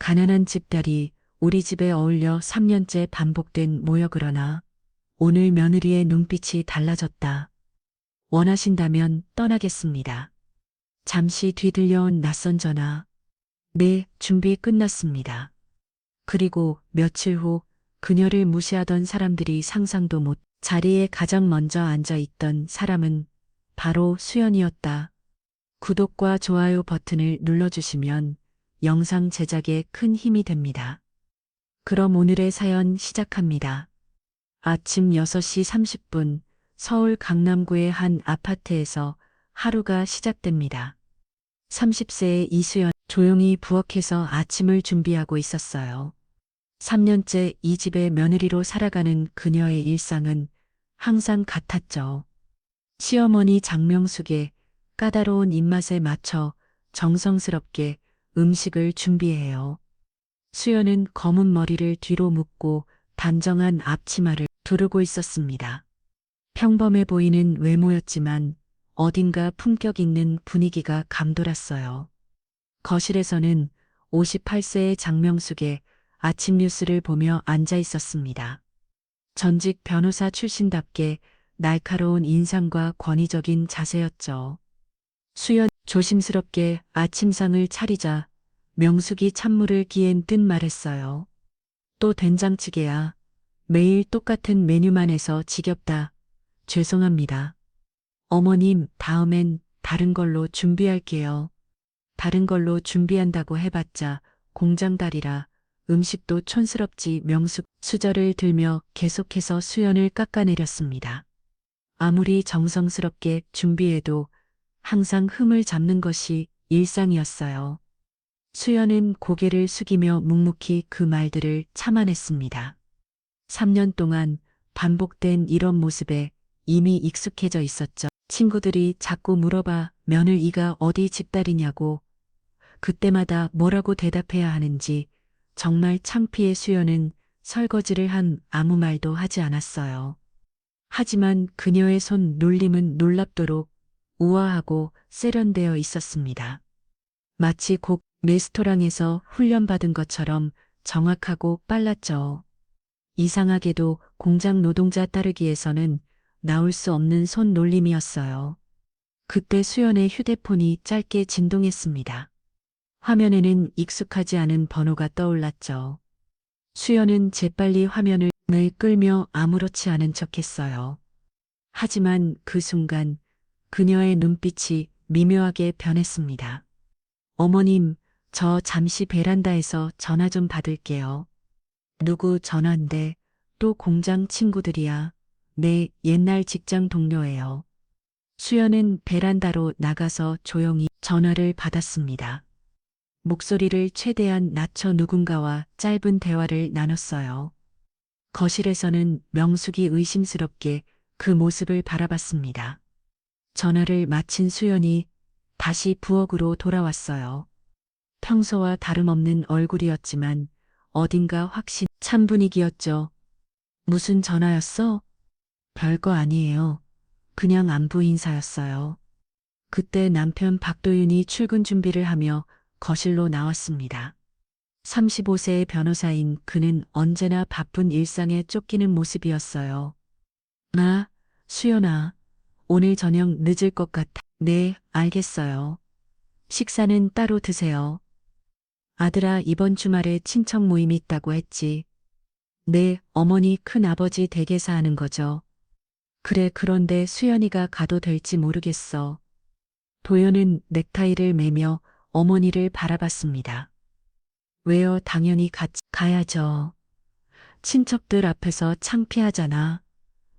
가난한 집딸이 우리 집에 어울려 3년째 반복된 모욕으로나 오늘 며느리의 눈빛이 달라졌다. 원하신다면 떠나겠습니다. 잠시 뒤 들려온 낯선 전화. 네, 준비 끝났습니다. 그리고 며칠 후 그녀를 무시하던 사람들이 상상도 못 자리에 가장 먼저 앉아 있던 사람은 바로 수연이었다. 구독과 좋아요 버튼을 눌러주시면 영상 제작에 큰 힘이 됩니다. 그럼 오늘의 사연 시작합니다. 아침 6시 30분 서울 강남구의 한 아파트에서 하루가 시작됩니다. 30세의 이수연 조용히 부엌에서 아침을 준비하고 있었어요. 3년째 이 집의 며느리로 살아가는 그녀의 일상은 항상 같았죠. 시어머니 장명숙의 까다로운 입맛에 맞춰 정성스럽게 음식을 준비해요. 수연은 검은 머리를 뒤로 묶고 단정한 앞치마를 두르고 있었습니다. 평범해 보이는 외모였지만 어딘가 품격 있는 분위기가 감돌았어요. 거실에서는 58세의 장명숙의 아침 뉴스를 보며 앉아 있었습니다. 전직 변호사 출신답게 날카로운 인상과 권위적인 자세였죠. 수연 조심스럽게 아침상을 차리자 명숙이 찬물을 기엔 듯 말했어요. 또 된장찌개야. 매일 똑같은 메뉴만 해서 지겹다. 죄송합니다. 어머님, 다음엔 다른 걸로 준비할게요. 다른 걸로 준비한다고 해봤자 공장달이라 음식도 촌스럽지. 명숙 수저를 들며 계속해서 수연을 깎아내렸습니다. 아무리 정성스럽게 준비해도 항상 흠을 잡는 것이 일상이었어요. 수연은 고개를 숙이며 묵묵히 그 말들을 참아냈습니다. 3년 동안 반복된 이런 모습에 이미 익숙해져 있었죠. 친구들이 자꾸 물어봐 며느리가 어디 집딸이냐고. 그때마다 뭐라고 대답해야 하는지 정말 창피해. 수연은 설거지를 한 아무 말도 하지 않았어요. 하지만 그녀의 손 놀림은 놀랍도록 우아하고 세련되어 있었습니다. 마치 곧 레스토랑에서 훈련받은 것처럼 정확하고 빨랐죠. 이상하게도 공장 노동자 따르기에서는 나올 수 없는 손 놀림이었어요. 그때 수연의 휴대폰이 짧게 진동했습니다. 화면에는 익숙하지 않은 번호가 떠올랐죠. 수연은 재빨리 화면을 끌며 아무렇지 않은 척했어요. 하지만 그 순간 그녀의 눈빛이 미묘하게 변했습니다. 어머님, 저 잠시 베란다에서 전화 좀 받을게요. 누구 전화인데? 또 공장 친구들이야. 내 옛날 직장 동료예요. 수연은 베란다로 나가서 조용히 전화를 받았습니다. 목소리를 최대한 낮춰 누군가와 짧은 대화를 나눴어요. 거실에서는 명숙이 의심스럽게 그 모습을 바라봤습니다. 전화를 마친 수연이 다시 부엌으로 돌아왔어요. 평소와 다름없는 얼굴이었지만 어딘가 확신 찬 분위기였죠. 무슨 전화였어? 별거 아니에요. 그냥 안부 인사였어요. 그때 남편 박도윤이 출근 준비를 하며 거실로 나왔습니다. 35세의 변호사인 그는 언제나 바쁜 일상에 쫓기는 모습이었어요. 수연아, 오늘 저녁 늦을 것 같아. 네, 알겠어요. 식사는 따로 드세요. 아들아, 이번 주말에 친척 모임이 있다고 했지. 네, 어머니 큰아버지 댁에서 하는 거죠. 그래, 그런데 수연이가 가도 될지 모르겠어. 도연은 넥타이를 매며 어머니를 바라봤습니다. 왜요? 당연히 같이 가야죠. 친척들 앞에서 창피하잖아.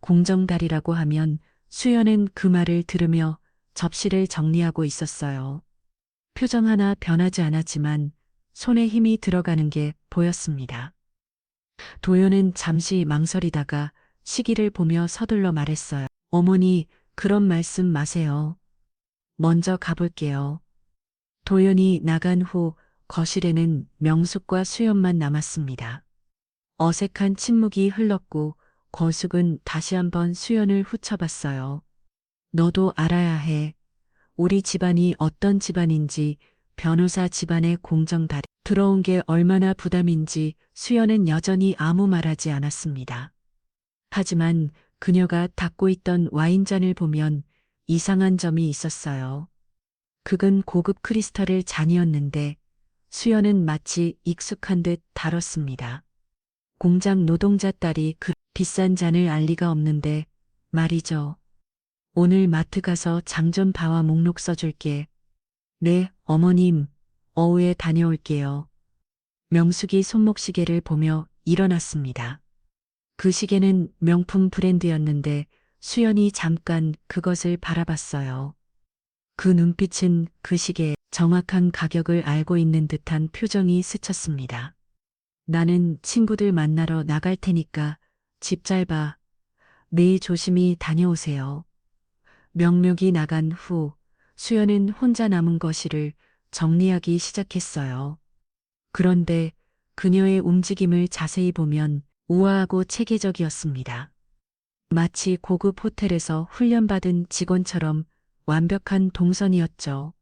공정달이라고 하면. 수연은 그 말을 들으며 접시를 정리하고 있었어요. 표정 하나 변하지 않았지만 손에 힘이 들어가는 게 보였습니다. 도연은 잠시 망설이다가 시기를 보며 서둘러 말했어요. 어머니, 그런 말씀 마세요. 먼저 가볼게요. 도연이 나간 후 거실에는 명숙과 수연만 남았습니다. 어색한 침묵이 흘렀고 거숙은 다시 한번 수연을 훑어봤어요. 너도 알아야 해. 우리 집안이 어떤 집안인지. 변호사 집안의 공정다리. 들어온 게 얼마나 부담인지 수연은 여전히 아무 말하지 않았습니다. 하지만 그녀가 닫고 있던 와인잔을 보면 이상한 점이 있었어요. 그건 고급 크리스탈의 잔이었는데 수연은 마치 익숙한 듯 다뤘습니다. 공장 노동자 딸이 그 비싼 잔을 알 리가 없는데 말이죠. 오늘 마트 가서 장 좀 봐와 목록 써줄게. 네, 어머님. 오후에 다녀올게요. 명숙이 손목시계를 보며 일어났습니다. 그 시계는 명품 브랜드였는데 수연이 잠깐 그것을 바라봤어요. 그 눈빛은 그 시계의 정확한 가격을 알고 있는 듯한 표정이 스쳤습니다. 나는 친구들 만나러 나갈 테니까 집 잘 봐. 내일 조심히 다녀오세요. 명목이 나간 후 수연은 혼자 남은 거실을 정리하기 시작했어요. 그런데 그녀의 움직임을 자세히 보면 우아하고 체계적이었습니다. 마치 고급 호텔에서 훈련받은 직원처럼 완벽한 동선이었죠.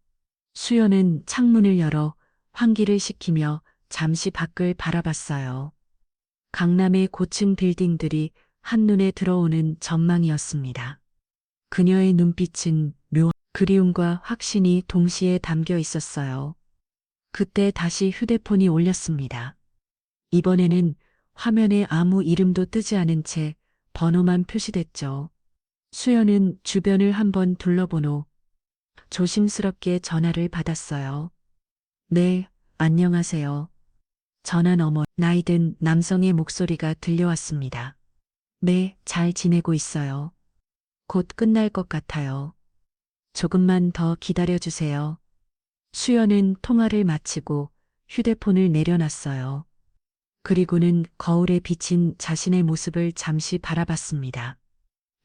수연은 창문을 열어 환기를 시키며 잠시 밖을 바라봤어요. 강남의 고층 빌딩들이 한눈에 들어오는 전망이었습니다. 그녀의 눈빛은 묘한 그리움과 확신이 동시에 담겨 있었어요. 그때 다시 휴대폰이 울렸습니다. 이번에는 화면에 아무 이름도 뜨지 않은 채 번호만 표시됐죠. 수연은 주변을 한번 둘러본 후 조심스럽게 전화를 받았어요. 네, 안녕하세요. 전화 너머 나이든 남성의 목소리가 들려왔습니다. 네, 잘 지내고 있어요. 곧 끝날 것 같아요. 조금만 더 기다려주세요. 수연은 통화를 마치고 휴대폰을 내려놨어요. 그리고는 거울에 비친 자신의 모습을 잠시 바라봤습니다.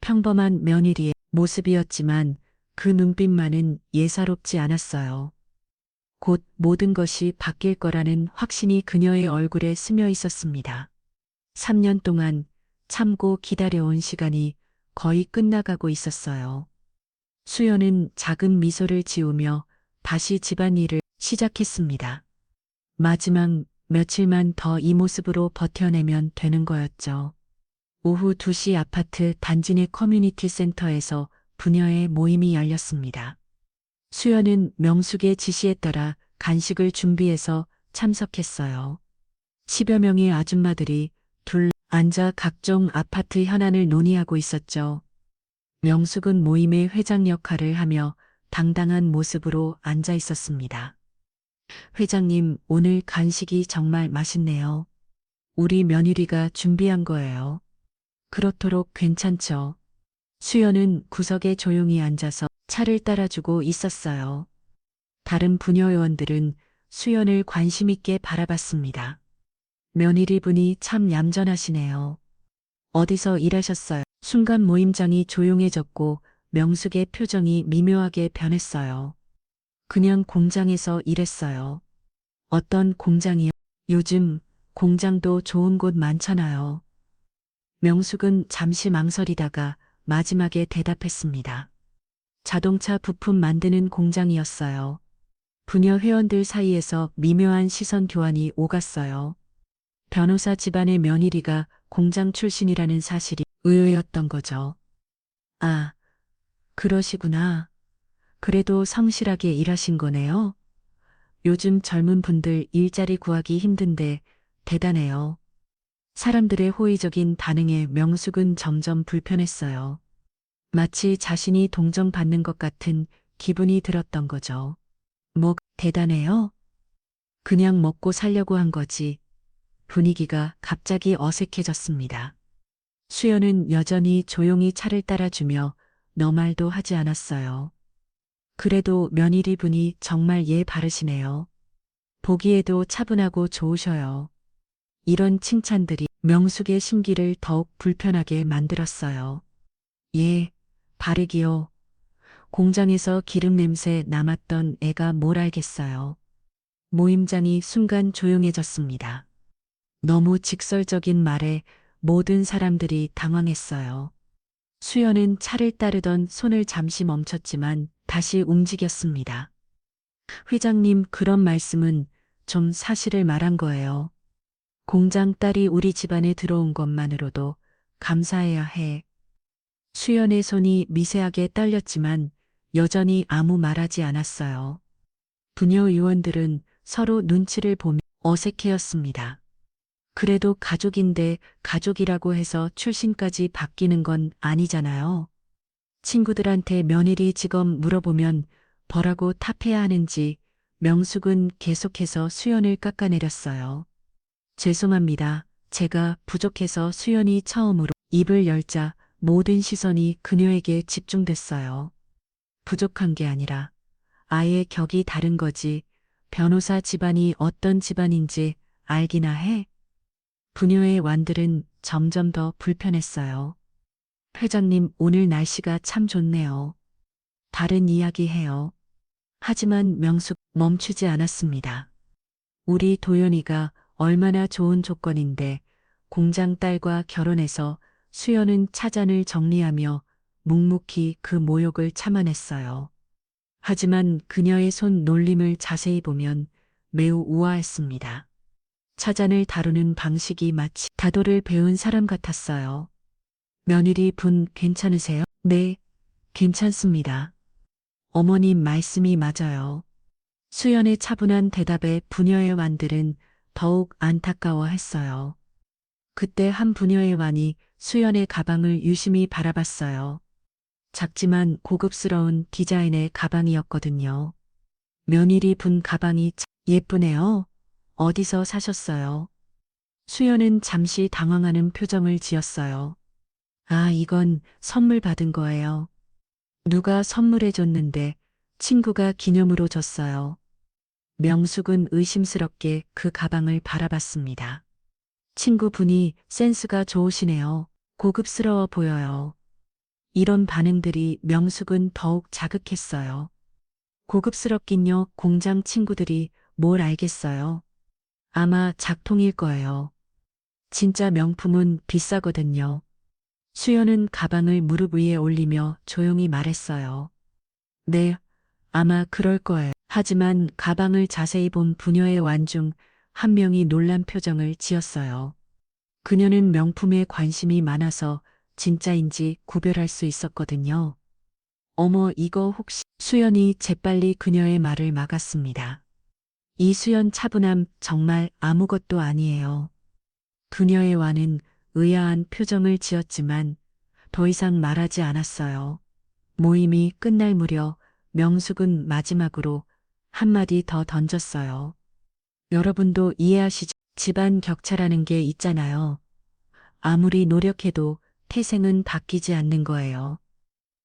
평범한 며느리의 모습이었지만 그 눈빛만은 예사롭지 않았어요. 곧 모든 것이 바뀔 거라는 확신이 그녀의 얼굴에 스며 있었습니다. 3년 동안 참고 기다려온 시간이 거의 끝나가고 있었어요. 수연은 작은 미소를 지으며 다시 집안일을 시작했습니다. 마지막 며칠만 더 이 모습으로 버텨내면 되는 거였죠. 오후 2시 아파트 단지 내 커뮤니티 센터에서 부녀의 모임이 열렸습니다. 수연은 명숙의 지시에 따라 간식을 준비해서 참석했어요. 10여 명의 아줌마들이 둘 앉아 각종 아파트 현안을 논의하고 있었죠. 명숙은 모임의 회장 역할을 하며 당당한 모습으로 앉아 있었습니다. 회장님, 오늘 간식이 정말 맛있네요. 우리 며느리가 준비한 거예요. 그렇도록 괜찮죠. 수연은 구석에 조용히 앉아서 차를 따라주고 있었어요. 다른 부녀 의원들은 수연을 관심 있게 바라봤습니다. 며느리분이 참 얌전하시네요. 어디서 일하셨어요? 순간 모임장이 조용해졌고 명숙의 표정이 미묘하게 변했어요. 그냥 공장에서 일했어요. 어떤 공장이요? 요즘 공장도 좋은 곳 많잖아요. 명숙은 잠시 망설이다가 마지막에 대답했습니다. 자동차 부품 만드는 공장이었어요. 부녀 회원들 사이에서 미묘한 시선 교환이 오갔어요. 변호사 집안의 며느리가 공장 출신이라는 사실이 의외였던 거죠. 아, 그러시구나. 그래도 성실하게 일하신 거네요. 요즘 젊은 분들 일자리 구하기 힘든데 대단해요. 사람들의 호의적인 반응에 명숙은 점점 불편했어요. 마치 자신이 동정받는 것 같은 기분이 들었던 거죠. 뭐, 대단해요? 그냥 먹고 살려고 한 거지. 분위기가 갑자기 어색해졌습니다. 수연은 여전히 조용히 차를 따라주며 너 말도 하지 않았어요. 그래도 며느리 분이 정말 예 바르시네요. 보기에도 차분하고 좋으셔요. 이런 칭찬들이 명숙의 심기를 더욱 불편하게 만들었어요. 예, 바르기요. 공장에서 기름 냄새 남았던 애가 뭘 알겠어요. 모임장이 순간 조용해졌습니다. 너무 직설적인 말에 모든 사람들이 당황했어요. 수연은 차를 따르던 손을 잠시 멈췄지만 다시 움직였습니다. 회장님, 그런 말씀은 좀 사실을 말한 거예요. 공장 딸이 우리 집안에 들어온 것만으로도 감사해야 해. 수연의 손이 미세하게 떨렸지만 여전히 아무 말하지 않았어요. 부녀 의원들은 서로 눈치를 보며 어색해였습니다. 그래도 가족인데 가족이라고 해서 출신까지 바뀌는 건 아니잖아요. 친구들한테 며느리 직업 물어보면 뭐라고 탑해야 하는지 명숙은 계속해서 수연을 깎아내렸어요. 죄송합니다. 제가 부족해서 수연이 처음으로 입을 열자 모든 시선이 그녀에게 집중됐어요. 부족한 게 아니라 아예 격이 다른 거지. 변호사 집안이 어떤 집안인지 알기나 해. 부녀의 완들은 점점 더 불편했어요. 회장님, 오늘 날씨가 참 좋네요. 다른 이야기 해요. 하지만 명숙 멈추지 않았습니다. 우리 도연이가 얼마나 좋은 조건인데 공장 딸과 결혼해서 수연은 차잔을 정리하며 묵묵히 그 모욕을 참아냈어요. 하지만 그녀의 손 놀림을 자세히 보면 매우 우아했습니다. 차잔을 다루는 방식이 마치 다도를 배운 사람 같았어요. 며느리 분 괜찮으세요? 네, 괜찮습니다. 어머님 말씀이 맞아요. 수연의 차분한 대답에 부녀의 완들은 더욱 안타까워했어요. 그때 한 부녀의 완이 수연의 가방을 유심히 바라봤어요. 작지만 고급스러운 디자인의 가방이었거든요. 며느리 분 가방이 참 예쁘네요. 어디서 사셨어요? 수연은 잠시 당황하는 표정을 지었어요. 아, 이건 선물 받은 거예요. 누가 선물해 줬는데 친구가 기념으로 줬어요. 명숙은 의심스럽게 그 가방을 바라봤습니다. 친구분이 센스가 좋으시네요. 고급스러워 보여요. 이런 반응들이 명숙은 더욱 자극했어요. 고급스럽긴요. 공장 친구들이 뭘 알겠어요. 아마 작통일 거예요. 진짜 명품은 비싸거든요. 수연은 가방을 무릎 위에 올리며 조용히 말했어요. 네, 아마 그럴 거예요. 하지만 가방을 자세히 본 부녀의 완중 한 명이 놀란 표정을 지었어요. 그녀는 명품에 관심이 많아서 진짜인지 구별할 수 있었거든요. 어머, 이거 혹시 수연이 재빨리 그녀의 말을 막았습니다. 이수연 차분함 정말 아무것도 아니에요. 그녀의 완은 의아한 표정을 지었지만 더 이상 말하지 않았어요. 모임이 끝날 무렵 명숙은 마지막으로 한마디 더 던졌어요. 여러분도 이해하시죠? 집안 격차라는 게 있잖아요. 아무리 노력해도 태생은 바뀌지 않는 거예요.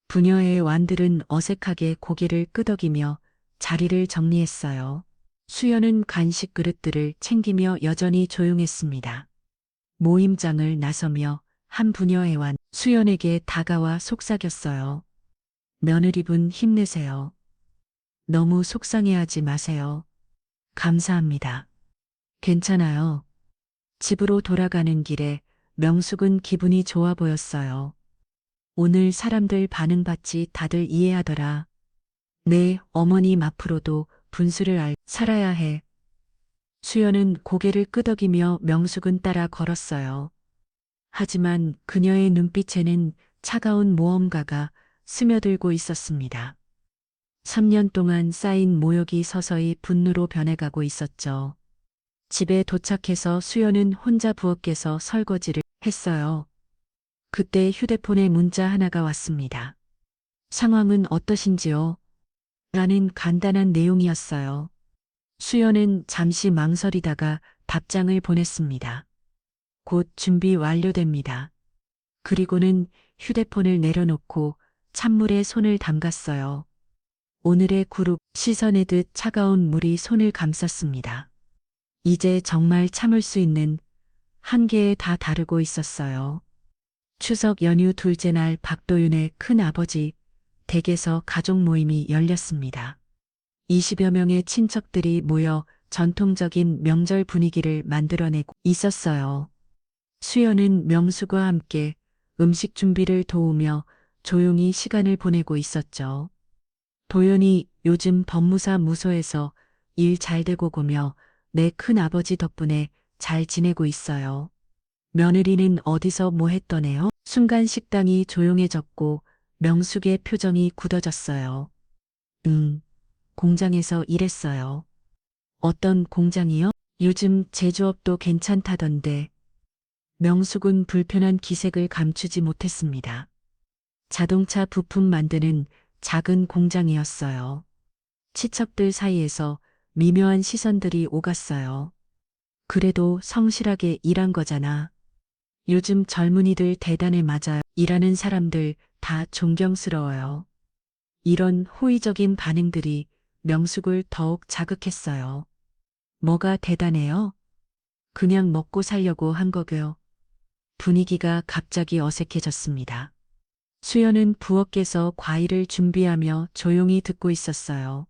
부녀의 완들은 어색하게 고개를 끄덕이며 자리를 정리했어요. 수연은 간식 그릇들을 챙기며 여전히 조용했습니다. 모임장을 나서며 한 부녀의 완 수연에게 다가와 속삭였어요. 며느리분 힘내세요. 너무 속상해하지 마세요. 감사합니다. 괜찮아요. 집으로 돌아가는 길에 명숙은 기분이 좋아 보였어요. 오늘 사람들 반응 봤지 다들 이해하더라. 네, 어머님 앞으로도 분수를 살아야 해. 수연은 고개를 끄덕이며 명숙은 따라 걸었어요. 하지만 그녀의 눈빛에는 차가운 모험가가 스며들고 있었습니다. 3년 동안 쌓인 모욕이 서서히 분노로 변해가고 있었죠. 집에 도착해서 수연은 혼자 부엌에서 설거지를 했어요. 그때 휴대폰에 문자 하나가 왔습니다. 상황은 어떠신지요? 라는 간단한 내용이었어요. 수연은 잠시 망설이다가 답장을 보냈습니다. 곧 준비 완료됩니다. 그리고는 휴대폰을 내려놓고 찬물에 손을 담갔어요. 오늘의 그룹 씻어내듯 차가운 물이 손을 감쌌습니다. 이제 정말 참을 수 있는 한계에 다 다르고 있었어요. 추석 연휴 둘째 날 박도윤의 큰아버지 댁에서 가족 모임이 열렸습니다. 20여 명의 친척들이 모여 전통적인 명절 분위기를 만들어내고 있었어요. 수연은 명수와 함께 음식 준비를 도우며 조용히 시간을 보내고 있었죠. 도연이 요즘 법무사 무소에서 일 잘 되고 보며 내 큰아버지 덕분에 잘 지내고 있어요. 며느리는 어디서 뭐 했더네요? 순간 식당이 조용해졌고 명숙의 표정이 굳어졌어요. 공장에서 일했어요. 어떤 공장이요? 요즘 제조업도 괜찮다던데. 명숙은 불편한 기색을 감추지 못했습니다. 자동차 부품 만드는 작은 공장이었어요. 친척들 사이에서 미묘한 시선들이 오갔어요. 그래도 성실하게 일한 거잖아. 요즘 젊은이들 대단해 맞아요. 일하는 사람들 다 존경스러워요. 이런 호의적인 반응들이 명숙을 더욱 자극했어요. 뭐가 대단해요? 그냥 먹고 살려고 한 거고요. 분위기가 갑자기 어색해졌습니다. 수연은 부엌에서 과일을 준비하며 조용히 듣고 있었어요.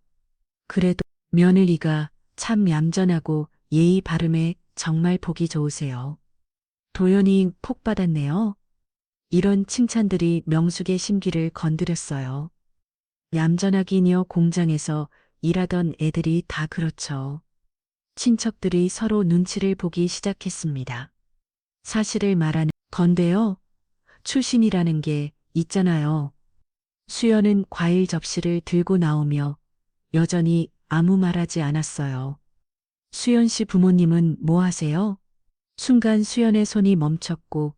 그래도 며느리가 참 얌전하고 예의 바름에 정말 보기 좋으세요. 도연이 폭 받았네요. 이런 칭찬들이 명숙의 심기를 건드렸어요. 얌전하긴요. 공장에서 일하던 애들이 다 그렇죠. 친척들이 서로 눈치를 보기 시작했습니다. 사실을 말하는 건데요. 출신이라는 게 있잖아요. 수연은 과일 접시를 들고 나오며 여전히 아무 말하지 않았어요. 수연 씨 부모님은 뭐 하세요? 순간 수연의 손이 멈췄고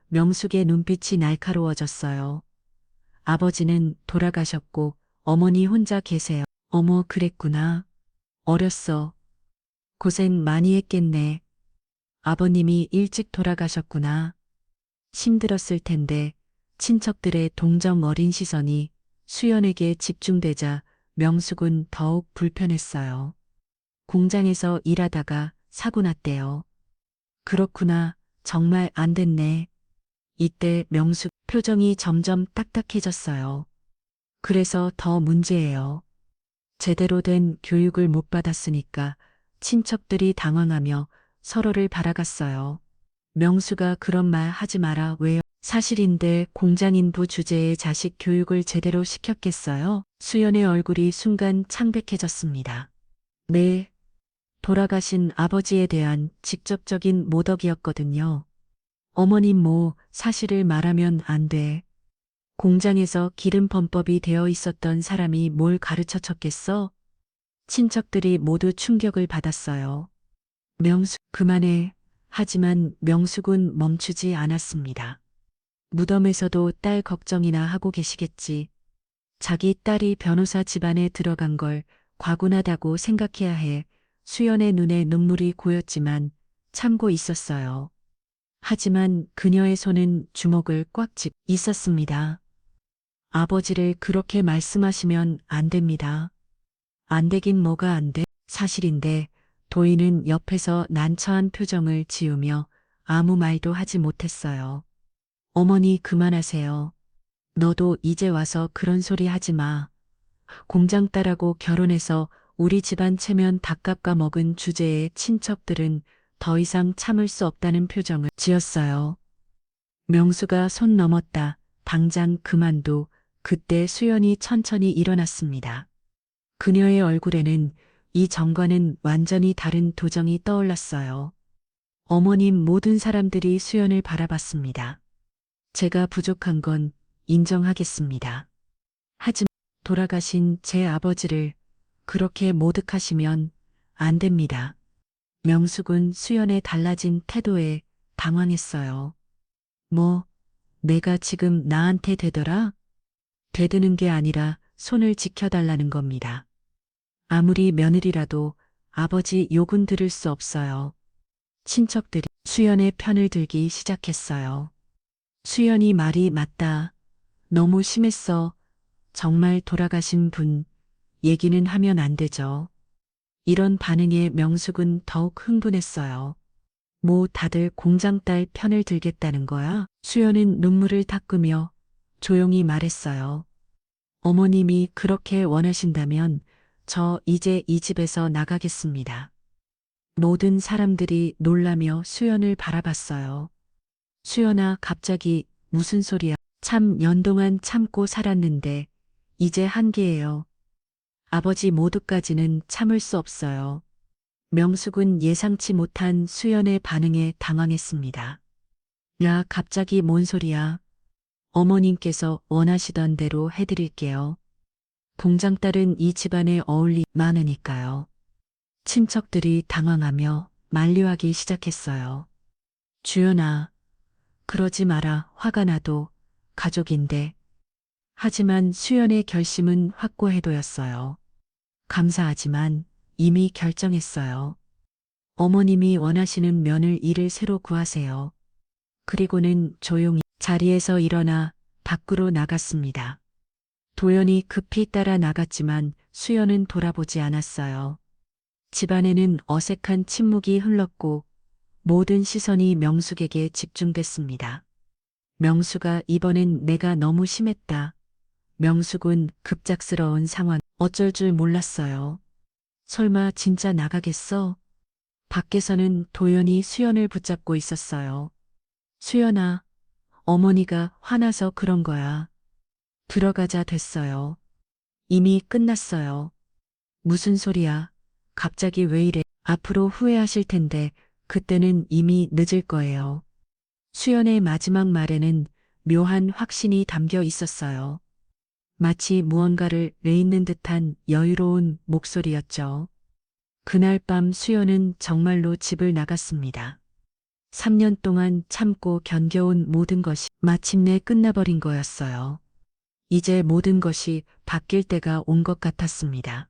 명숙의 눈빛이 날카로워졌어요. 아버지는 돌아가셨고 어머니 혼자 계세요. 어머, 그랬구나. 어렸어. 고생 많이 했겠네. 아버님이 일찍 돌아가셨구나. 힘들었을 텐데 친척들의 동정 어린 시선이 수연에게 집중되자 명숙은 더욱 불편했어요. 공장에서 일하다가 사고 났대요. 그렇구나. 정말 안 됐네. 이때 명숙 표정이 점점 딱딱해졌어요. 그래서 더 문제예요. 제대로 된 교육을 못 받았으니까 친척들이 당황하며 서로를 바라갔어요. 명수가 그런 말 하지 마라. 왜요? 사실인데 공장인부 주제에 자식 교육을 제대로 시켰겠어요? 수연의 얼굴이 순간 창백해졌습니다. 네, 돌아가신 아버지에 대한 직접적인 모독이었거든요. 어머님 뭐 사실을 말하면 안 돼. 공장에서 기름범법이 되어 있었던 사람이 뭘 가르쳐 쳤겠어? 친척들이 모두 충격을 받았어요. 명숙, 그만해. 하지만 명숙은 멈추지 않았습니다. 무덤에서도 딸 걱정이나 하고 계시겠지. 자기 딸이 변호사 집안에 들어간 걸 과분하다고 생각해야 해. 수연의 눈에 눈물이 고였지만 참고 있었어요. 하지만 그녀의 손은 주먹을 꽉 쥐고 있었습니다. 아버지를 그렇게 말씀하시면 안 됩니다. 안 되긴 뭐가 안 돼? 사실인데 도인은 옆에서 난처한 표정을 지으며 아무 말도 하지 못했어요. 어머니 그만하세요. 너도 이제 와서 그런 소리 하지 마. 공장 딸하고 결혼해서 우리 집안 체면 다 깎아먹은 주제에 친척들은 더 이상 참을 수 없다는 표정을 지었어요. 명수가 손 넘었다. 당장 그만둬. 그때 수연이 천천히 일어났습니다. 그녀의 얼굴에는 이 전과는 완전히 다른 도정이 떠올랐어요. 어머님 모든 사람들이 수연을 바라봤습니다. 제가 부족한 건 인정하겠습니다. 하지만 돌아가신 제 아버지를 그렇게 모독하시면 안 됩니다. 명숙은 수연의 달라진 태도에 당황했어요. 뭐, 내가 지금 나한테 되더라? 되드는 게 아니라 손을 지켜달라는 겁니다. 아무리 며느리라도 아버지 욕은 들을 수 없어요. 친척들이 수연의 편을 들기 시작했어요. 수연이 말이 맞다. 너무 심했어. 정말 돌아가신 분 얘기는 하면 안 되죠. 이런 반응에 명숙은 더욱 흥분했어요. 뭐 다들 공장딸 편을 들겠다는 거야? 수연은 눈물을 닦으며 조용히 말했어요. 어머님이 그렇게 원하신다면 저 이제 이 집에서 나가겠습니다. 모든 사람들이 놀라며 수연을 바라봤어요. 수연아, 갑자기 무슨 소리야? 참 년 동안 참고 살았는데 이제 한계예요. 아버지 모두까지는 참을 수 없어요. 명숙은 예상치 못한 수연의 반응에 당황했습니다. 야, 갑자기 뭔 소리야? 어머님께서 원하시던 대로 해드릴게요. 공장딸은 이 집안에 어울리 많으니까요. 친척들이 당황하며 만류하기 시작했어요. 주연아, 그러지 마라. 화가 나도 가족인데. 하지만 수연의 결심은 확고해도였어요. 감사하지만 이미 결정했어요. 어머님이 원하시는 면을 일을 새로 구하세요. 그리고는 조용히 자리에서 일어나 밖으로 나갔습니다. 도연이 급히 따라 나갔지만 수연은 돌아보지 않았어요. 집안에는 어색한 침묵이 흘렀고 모든 시선이 명숙에게 집중됐습니다. 명숙아, 이번엔 내가 너무 심했다. 명숙은 급작스러운 상황 어쩔 줄 몰랐어요. 설마 진짜 나가겠어? 밖에서는 도연이 수연을 붙잡고 있었어요. 수연아, 어머니가 화나서 그런 거야. 들어가자 됐어요. 이미 끝났어요. 무슨 소리야? 갑자기 왜 이래? 앞으로 후회하실 텐데 그때는 이미 늦을 거예요. 수연의 마지막 말에는 묘한 확신이 담겨 있었어요. 마치 무언가를 내잇는 듯한 여유로운 목소리였죠. 그날 밤 수연은 정말로 집을 나갔습니다. 3년 동안 참고 견뎌온 모든 것이 마침내 끝나버린 거였어요. 이제 모든 것이 바뀔 때가 온 것 같았습니다.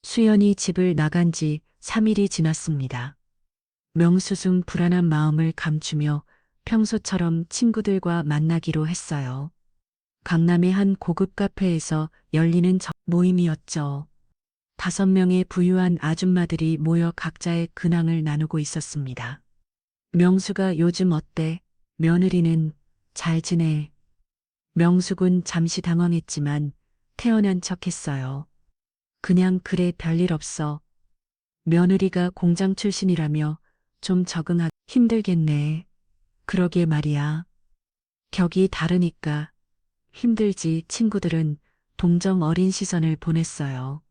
수연이 집을 나간 지 3일이 지났습니다. 명수는 불안한 마음을 감추며 평소처럼 친구들과 만나기로 했어요. 강남의 한 고급 카페에서 열리는 모임이었죠. 5명의 부유한 아줌마들이 모여 각자의 근황을 나누고 있었습니다. 명수가 요즘 어때? 며느리는 잘 지내? 명숙은 잠시 당황했지만 태어난 척했어요. 그냥 그래, 별일 없어. 며느리가 공장 출신이라며 좀 적응하기 힘들겠네. 그러게 말이야. 격이 다르니까 힘들지. 친구들은 동정 어린 시선을 보냈어요.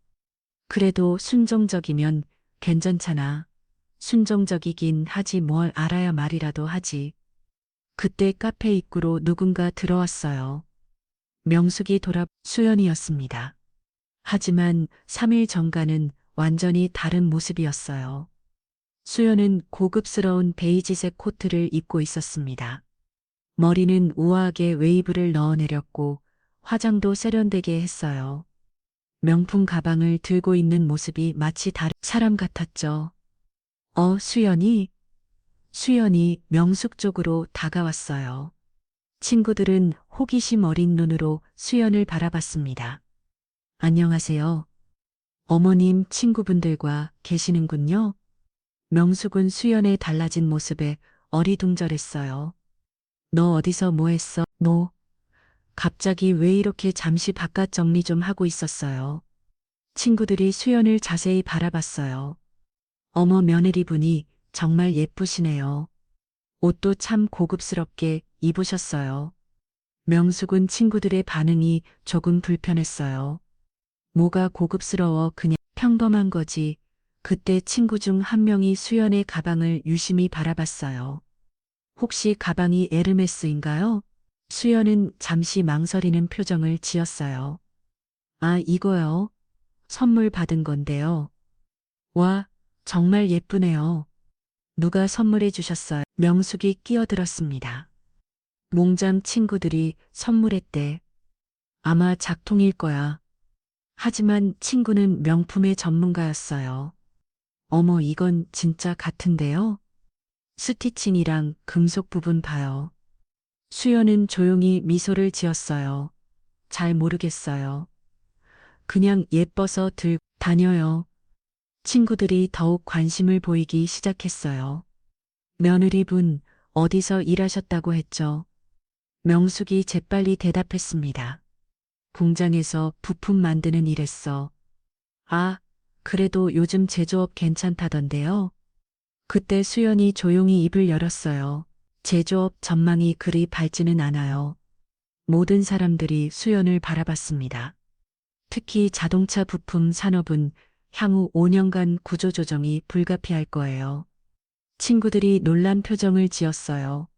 그래도 순종적이면 괜찮잖아. 순종적이긴 하지 뭘 알아야 말이라도 하지. 그때 카페 입구로 누군가 들어왔어요. 명숙이 돌아 수연이었습니다. 하지만 3일 전과는 완전히 다른 모습이었어요. 수연은 고급스러운 베이지색 코트를 입고 있었습니다. 머리는 우아하게 웨이브를 넣어내렸고 화장도 세련되게 했어요. 명품 가방을 들고 있는 모습이 마치 다른 사람 같았죠. 수연이? 수연이 명숙 쪽으로 다가왔어요. 친구들은 호기심 어린 눈으로 수연을 바라봤습니다. 안녕하세요. 어머님 친구분들과 계시는군요. 명숙은 수연의 달라진 모습에 어리둥절했어요. 너 어디서 뭐 했어? 너 갑자기 왜 이렇게 잠시 바깥 정리 좀 하고 있었어요. 친구들이 수연을 자세히 바라봤어요. 어머, 며느리분이 정말 예쁘시네요. 옷도 참 고급스럽게 입으셨어요. 명숙은 친구들의 반응이 조금 불편했어요. 뭐가 고급스러워, 그냥 평범한 거지. 그때 친구 중 한 명이 수연의 가방을 유심히 바라봤어요. 혹시 가방이 에르메스인가요? 수연은 잠시 망설이는 표정을 지었어요. 아, 이거요. 선물 받은 건데요. 와, 정말 예쁘네요. 누가 선물해 주셨어요? 명숙이 끼어들었습니다. 몽잠 친구들이 선물했대. 아마 작통일 거야. 하지만 친구는 명품의 전문가였어요. 어머, 이건 진짜 같은데요? 스티칭이랑 금속 부분 봐요. 수연은 조용히 미소를 지었어요. 잘 모르겠어요. 그냥 예뻐서 들고 다녀요. 친구들이 더욱 관심을 보이기 시작했어요. 며느리분, 어디서 일하셨다고 했죠? 명숙이 재빨리 대답했습니다. 공장에서 부품 만드는 일했어. 아, 그래도 요즘 제조업 괜찮다던데요. 그때 수연이 조용히 입을 열었어요. 제조업 전망이 그리 밝지는 않아요. 모든 사람들이 수연을 바라봤습니다. 특히 자동차 부품 산업은 향후 5년간 구조조정이 불가피할 거예요. 친구들이 놀란 표정을 지었어요.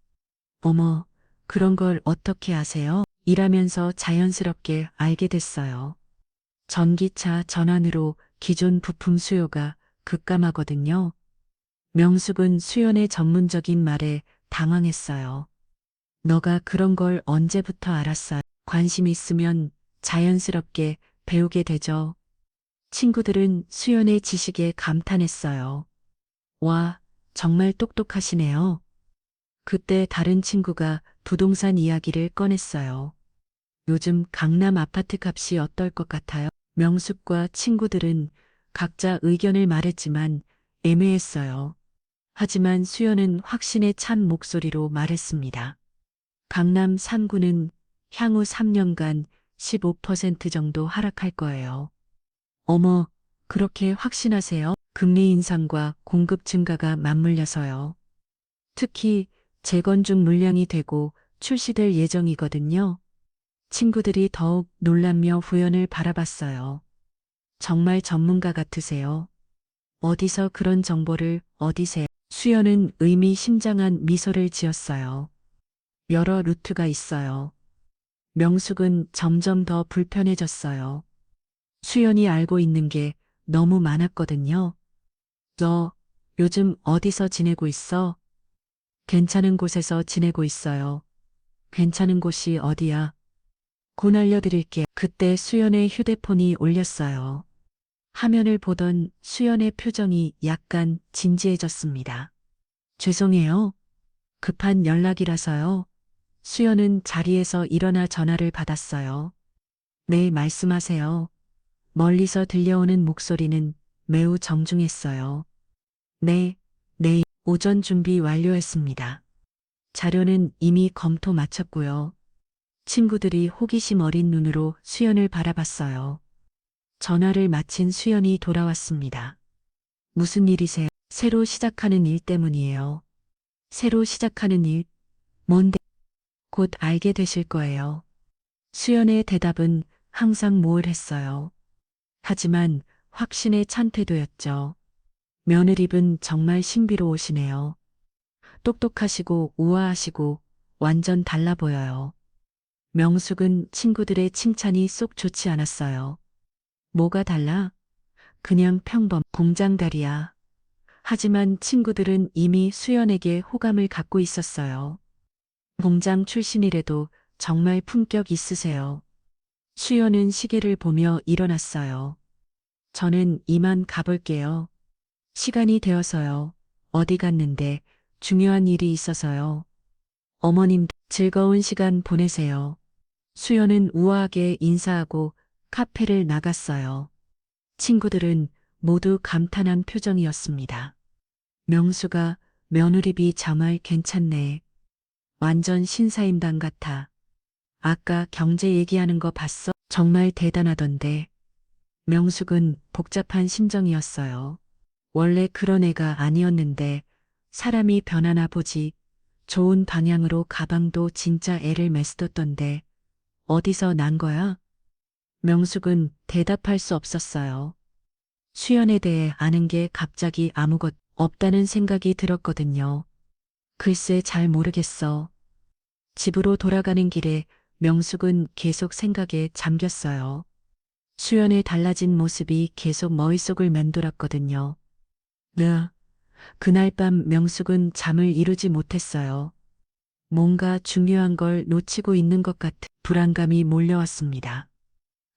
어머, 그런 걸 어떻게 아세요? 일하면서 자연스럽게 알게 됐어요. 전기차 전환으로 기존 부품 수요가 급감하거든요. 명숙은 수연의 전문적인 말에 당황했어요. 너가 그런 걸 언제부터 알았어요? 관심 있으면 자연스럽게 배우게 되죠. 친구들은 수연의 지식에 감탄했어요. 와, 정말 똑똑하시네요. 그때 다른 친구가 부동산 이야기를 꺼냈어요. 요즘 강남 아파트 값이 어떨 것 같아요? 명숙과 친구들은 각자 의견을 말했지만 애매했어요. 하지만 수연은 확신에 찬 목소리로 말했습니다. 강남 3구는 향후 3년간 15% 정도 하락할 거예요. 어머, 그렇게 확신하세요? 금리 인상과 공급 증가가 맞물려서요. 특히 재건축 물량이 되고 출시될 예정이거든요. 친구들이 더욱 놀라며 후연을 바라봤어요. 정말 전문가 같으세요. 어디서 그런 정보를 얻으세요? 수연은 의미심장한 미소를 지었어요. 여러 루트가 있어요. 명숙은 점점 더 불편해졌어요. 수연이 알고 있는 게 너무 많았거든요. 너 요즘 어디서 지내고 있어? 괜찮은 곳에서 지내고 있어요. 괜찮은 곳이 어디야? 곧 알려드릴게. 그때 수연의 휴대폰이 울렸어요. 화면을 보던 수연의 표정이 약간 진지해졌습니다. 죄송해요. 급한 연락이라서요. 수연은 자리에서 일어나 전화를 받았어요. 네, 말씀하세요. 멀리서 들려오는 목소리는 매우 정중했어요. 네, 내일 오전 준비 완료했습니다. 자료는 이미 검토 마쳤고요. 친구들이 호기심 어린 눈으로 수연을 바라봤어요. 전화를 마친 수연이 돌아왔습니다. 무슨 일이세요? 새로 시작하는 일 때문이에요. 새로 시작하는 일? 뭔데? 곧 알게 되실 거예요. 수연의 대답은 항상 모호했어요. 하지만 확신에 찬 태도였죠. 며느리분 정말 신비로우시네요. 똑똑하시고 우아하시고 완전 달라 보여요. 명숙은 친구들의 칭찬이 쏙 좋지 않았어요. 뭐가 달라? 그냥 평범 공장다리야. 하지만 친구들은 이미 수연에게 호감을 갖고 있었어요. 공장 출신이라도 정말 품격 있으세요. 수연은 시계를 보며 일어났어요. 저는 이만 가볼게요. 시간이 되어서요. 어디 갔는데 중요한 일이 있어서요. 어머님 즐거운 시간 보내세요. 수연은 우아하게 인사하고 카페를 나갔어요. 친구들은 모두 감탄한 표정이었습니다. 명수가 며느리비 정말 괜찮네. 완전 신사임당 같아. 아까 경제 얘기하는 거 봤어? 정말 대단하던데. 명숙은 복잡한 심정이었어요. 원래 그런 애가 아니었는데 사람이 변하나 보지. 좋은 방향으로 가방도 진짜 애를 메스뒀던데 어디서 난 거야? 명숙은 대답할 수 없었어요. 수연에 대해 아는 게 갑자기 아무것 없다는 생각이 들었거든요. 글쎄 잘 모르겠어. 집으로 돌아가는 길에 명숙은 계속 생각에 잠겼어요. 수연의 달라진 모습이 계속 머릿속을 맴돌았거든요. 네. 그날 밤 명숙은 잠을 이루지 못했어요. 뭔가 중요한 걸 놓치고 있는 것 같은 불안감이 몰려왔습니다.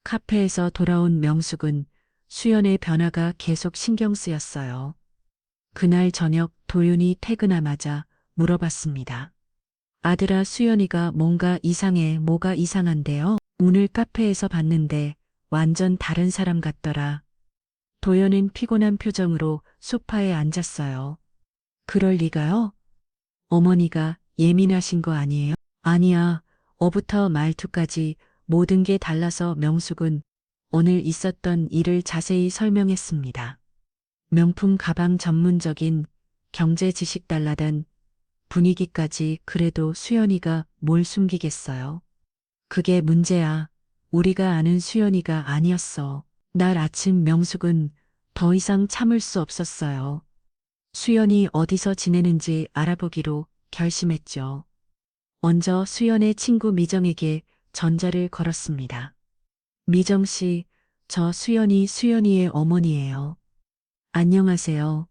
카페에서 돌아온 명숙은 수연의 변화가 계속 신경 쓰였어요. 그날 저녁 도윤이 퇴근하자마자 물어봤습니다. 아들아 수연이가 뭔가 이상해. 뭐가 이상한데요? 오늘 카페에서 봤는데 완전 다른 사람 같더라. 도연은 피곤한 표정으로 소파에 앉았어요. 그럴 리가요? 어머니가 예민하신 거 아니에요? 아니야. 어부터 말투까지 모든 게 달라서 명숙은 오늘 있었던 일을 자세히 설명했습니다. 명품 가방 전문적인 경제 지식 달라던 분위기까지. 그래도 수연이가 뭘 숨기겠어요? 그게 문제야. 우리가 아는 수연이가 아니었어. 날 아침 명숙은 더 이상 참을 수 없었어요. 수연이 어디서 지내는지 알아보기로 결심했죠. 먼저 수연의 친구 미정에게 전화를 걸었습니다. 미정 씨, 저 수연이의 어머니예요. 안녕하세요.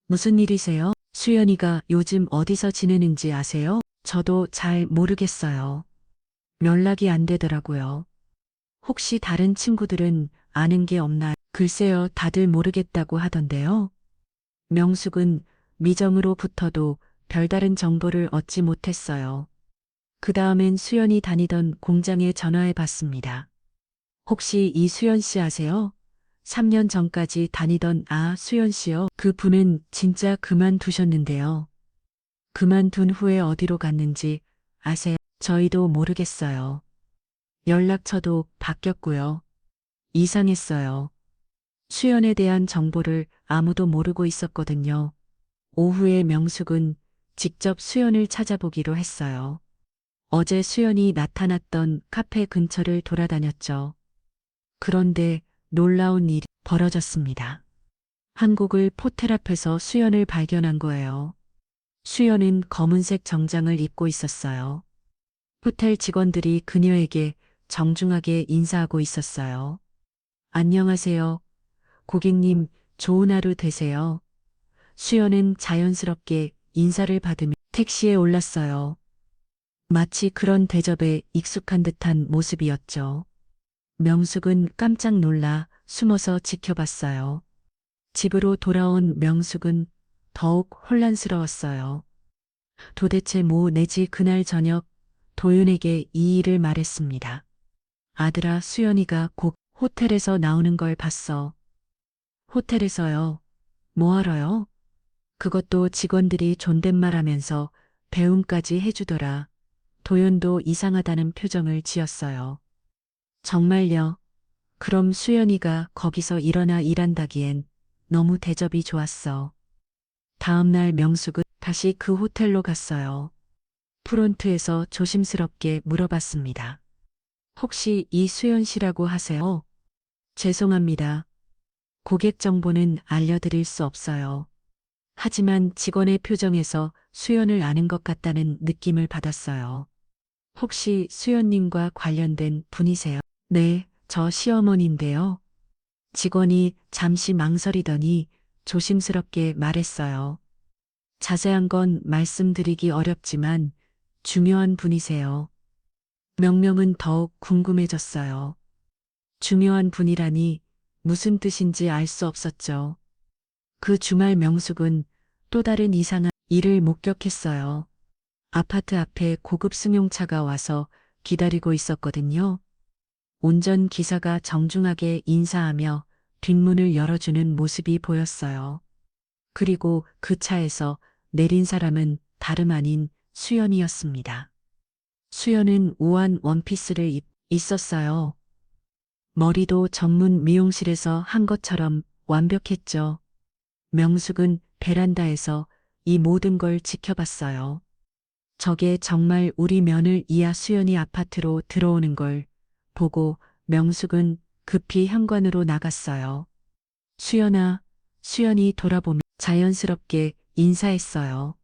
무슨 일이세요? 수연이가 요즘 어디서 지내는지 아세요? 저도 잘 모르겠어요. 연락이 안 되더라고요. 혹시 다른 친구들은 아는 게 없나요? 글쎄요, 다들 모르겠다고 하던데요. 명숙은 미정으로부터도 별다른 정보를 얻지 못했어요. 그 다음엔 수연이 다니던 공장에 전화해 봤습니다. 혹시 이 수연 씨 아세요? 3년 전까지 다니던 수연 씨요? 그 분은 진짜 그만두셨는데요. 그만둔 후에 어디로 갔는지 아세요? 저희도 모르겠어요. 연락처도 바뀌었고요. 이상했어요. 수연에 대한 정보를 아무도 모르고 있었거든요. 오후에 명숙은 직접 수연을 찾아보기로 했어요. 어제 수연이 나타났던 카페 근처를 돌아다녔죠. 그런데 놀라운 일이 벌어졌습니다. 한국을 포텔 앞에서 수연을 발견한 거예요. 수연은 검은색 정장을 입고 있었어요. 호텔 직원들이 그녀에게 정중하게 인사하고 있었어요. 안녕하세요. 고객님, 좋은 하루 되세요. 수연은 자연스럽게 인사를 받으며 택시에 올랐어요. 마치 그런 대접에 익숙한 듯한 모습이었죠. 명숙은 깜짝 놀라 숨어서 지켜봤어요. 집으로 돌아온 명숙은 더욱 혼란스러웠어요. 도대체 뭐 내지 그날 저녁 도윤에게 이 일을 말했습니다. 아들아, 수연이가 곧 호텔에서 나오는 걸 봤어. 호텔에서요? 뭐하러요? 그것도 직원들이 존댓말하면서 배웅까지 해주더라. 도윤도 이상하다는 표정을 지었어요. 정말요? 그럼 수연이가 거기서 일어나 일한다기엔 너무 대접이 좋았어. 다음날 명숙은 다시 그 호텔로 갔어요. 프론트에서 조심스럽게 물어봤습니다. 혹시 이수연 씨라고 하세요? 죄송합니다. 고객 정보는 알려드릴 수 없어요. 하지만 직원의 표정에서 수연을 아는 것 같다는 느낌을 받았어요. 혹시 수연님과 관련된 분이세요? 네, 저 시어머니인데요. 직원이 잠시 망설이더니 조심스럽게 말했어요. 자세한 건 말씀드리기 어렵지만 중요한 분이세요. 명명은 더욱 궁금해졌어요. 중요한 분이라니 무슨 뜻인지 알 수 없었죠. 그 주말 명숙은 또 다른 이상한 일을 목격했어요. 아파트 앞에 고급 승용차가 와서 기다리고 있었거든요. 운전기사가 정중하게 인사하며 뒷문을 열어주는 모습이 보였어요. 그리고 그 차에서 내린 사람은 다름 아닌 수연이었습니다. 수연은 우아한 원피스를 있었어요. 머리도 전문 미용실에서 한 것처럼 완벽했죠. 명숙은 베란다에서 이 모든 걸 지켜봤어요. 저게 정말 우리 며느리 이하 수연이 아파트로 들어오는 걸 보고 명숙은 급히 현관으로 나갔어요. 수연아, 수연이 돌아보며 자연스럽게 인사했어요.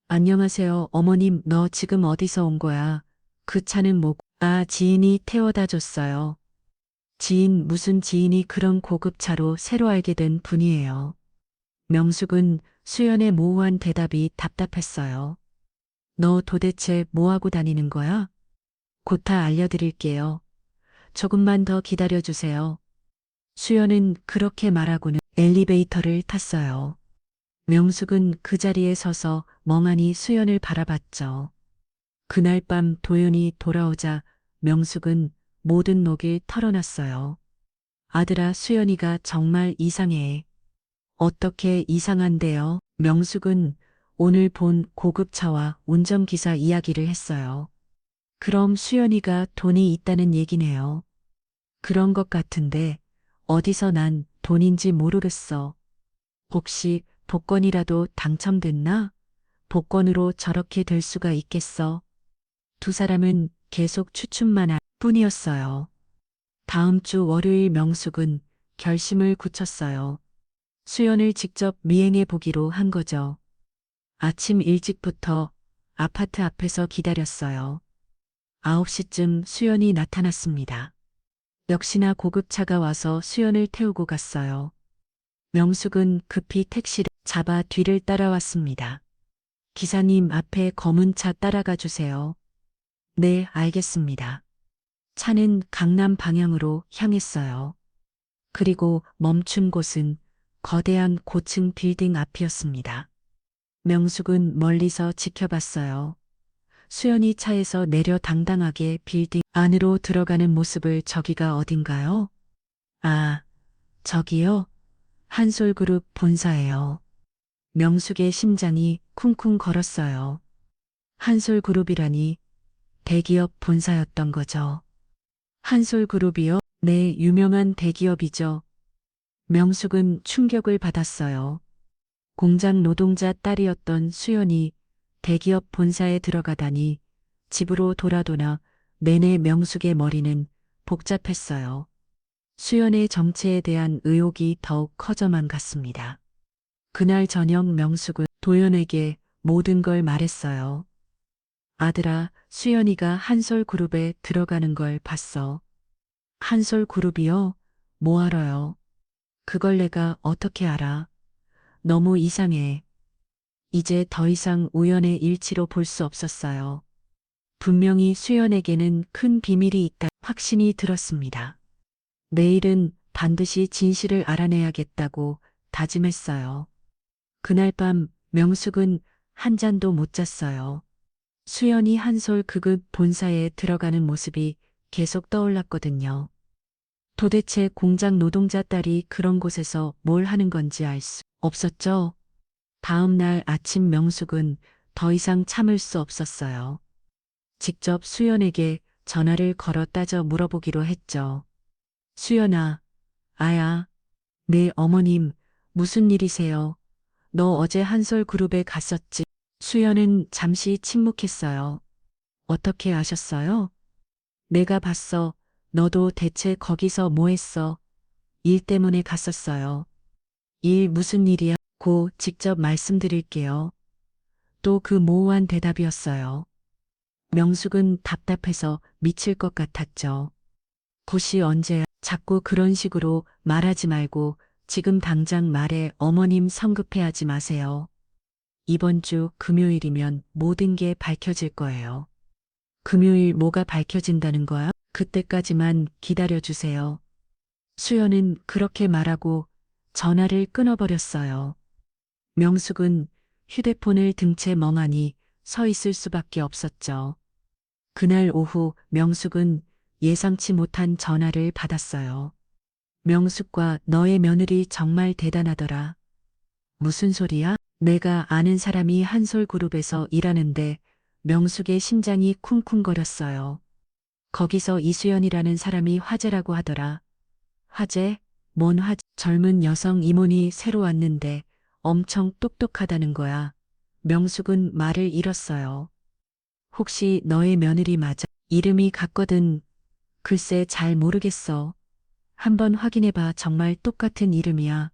안녕하세요, 어머님, 너 지금 어디서 온 거야? 그 차는 뭐고? 지인이 태워다 줬어요. 지인, 무슨 지인이 그런 고급 차로 새로 알게 된 분이에요. 명숙은 수연의 모호한 대답이 답답했어요. 너 도대체 뭐하고 다니는 거야? 곧 다 알려드릴게요. 조금만 더 기다려주세요. 수연은 그렇게 말하고는 엘리베이터를 탔어요. 명숙은 그 자리에 서서 멍하니 수연을 바라봤죠. 그날 밤 도윤이 돌아오자 명숙은 모든 녹을 털어놨어요. 아들아, 수연이가 정말 이상해. 어떻게 이상한데요? 명숙은 오늘 본 고급차와 운전기사 이야기를 했어요. 그럼 수연이가 돈이 있다는 얘기네요. 그런 것 같은데 어디서 난 돈인지 모르겠어. 혹시 복권이라도 당첨됐나? 복권으로 저렇게 될 수가 있겠어. 두 사람은 계속 추측만 할 뿐이었어요. 다음 주 월요일 명숙은 결심을 굳혔어요. 수연을 직접 미행해 보기로 한 거죠. 아침 일찍부터 아파트 앞에서 기다렸어요. 9시쯤 수연이 나타났습니다. 역시나 고급차가 와서 수연을 태우고 갔어요. 명숙은 급히 택시를 잡아 뒤를 따라왔습니다. 기사님 앞에 검은 차 따라가 주세요. 네, 알겠습니다. 차는 강남 방향으로 향했어요. 그리고 멈춘 곳은 거대한 고층 빌딩 앞이었습니다. 명숙은 멀리서 지켜봤어요. 수연이 차에서 내려 당당하게 빌딩 안으로 들어가는 모습을. 저기가 어딘가요? 아, 저기요. 한솔그룹 본사예요. 명숙의 심장이 쿵쿵 걸었어요. 한솔그룹이라니 대기업 본사였던 거죠. 한솔그룹이요? 네, 유명한 대기업이죠. 명숙은 충격을 받았어요. 공장 노동자 딸이었던 수연이 대기업 본사에 들어가다니 집으로 돌아도나 내내 명숙의 머리는 복잡했어요. 수연의 정체에 대한 의혹이 더욱 커져만 갔습니다. 그날 저녁 명숙은 도연에게 모든 걸 말했어요. 아들아, 수연이가 한솔그룹에 들어가는 걸 봤어. 한솔그룹이요? 뭐 알아요? 그걸 내가 어떻게 알아? 너무 이상해. 이제 더 이상 우연의 일치로 볼 수 없었어요. 분명히 수연에게는 큰 비밀이 있다 확신이 들었습니다. 내일은 반드시 진실을 알아내야겠다고 다짐했어요. 그날 밤 명숙은 한 잔도 못 잤어요. 수연이 한솔 극읍 본사에 들어가는 모습이 계속 떠올랐거든요. 도대체 공장 노동자 딸이 그런 곳에서 뭘 하는 건지 알 수 없었죠. 다음 날 아침 명숙은 더 이상 참을 수 없었어요. 직접 수연에게 전화를 걸어 따져 물어보기로 했죠. 수연아, 아야, 네 어머님, 무슨 일이세요? 너 어제 한솔그룹에 갔었지? 수연은 잠시 침묵했어요. 어떻게 아셨어요? 내가 봤어. 너도 대체 거기서 뭐 했어? 일 때문에 갔었어요. 일 무슨 일이야? 고 직접 말씀드릴게요. 또 그 모호한 대답이었어요. 명숙은 답답해서 미칠 것 같았죠. 곧이 언제야? 자꾸 그런 식으로 말하지 말고 지금 당장 말해. 어머님 성급해하지 마세요. 이번 주 금요일이면 모든 게 밝혀질 거예요. 금요일 뭐가 밝혀진다는 거야? 그때까지만 기다려주세요. 수연은 그렇게 말하고 전화를 끊어버렸어요. 명숙은 휴대폰을 든 채 멍하니 서 있을 수밖에 없었죠. 그날 오후 명숙은 예상치 못한 전화를 받았어요. 명숙과 너의 며느리 정말 대단하더라. 무슨 소리야? 내가 아는 사람이 한솔그룹에서 일하는데 명숙의 심장이 쿵쿵거렸어요. 거기서 이수연이라는 사람이 화제라고 하더라. 화제? 뭔 화제? 젊은 여성 임원이 새로 왔는데 엄청 똑똑하다는 거야. 명숙은 말을 잃었어요. 혹시 너의 며느리 맞아? 이름이 같거든. 글쎄 잘 모르겠어. 한번 확인해봐. 정말 똑같은 이름이야.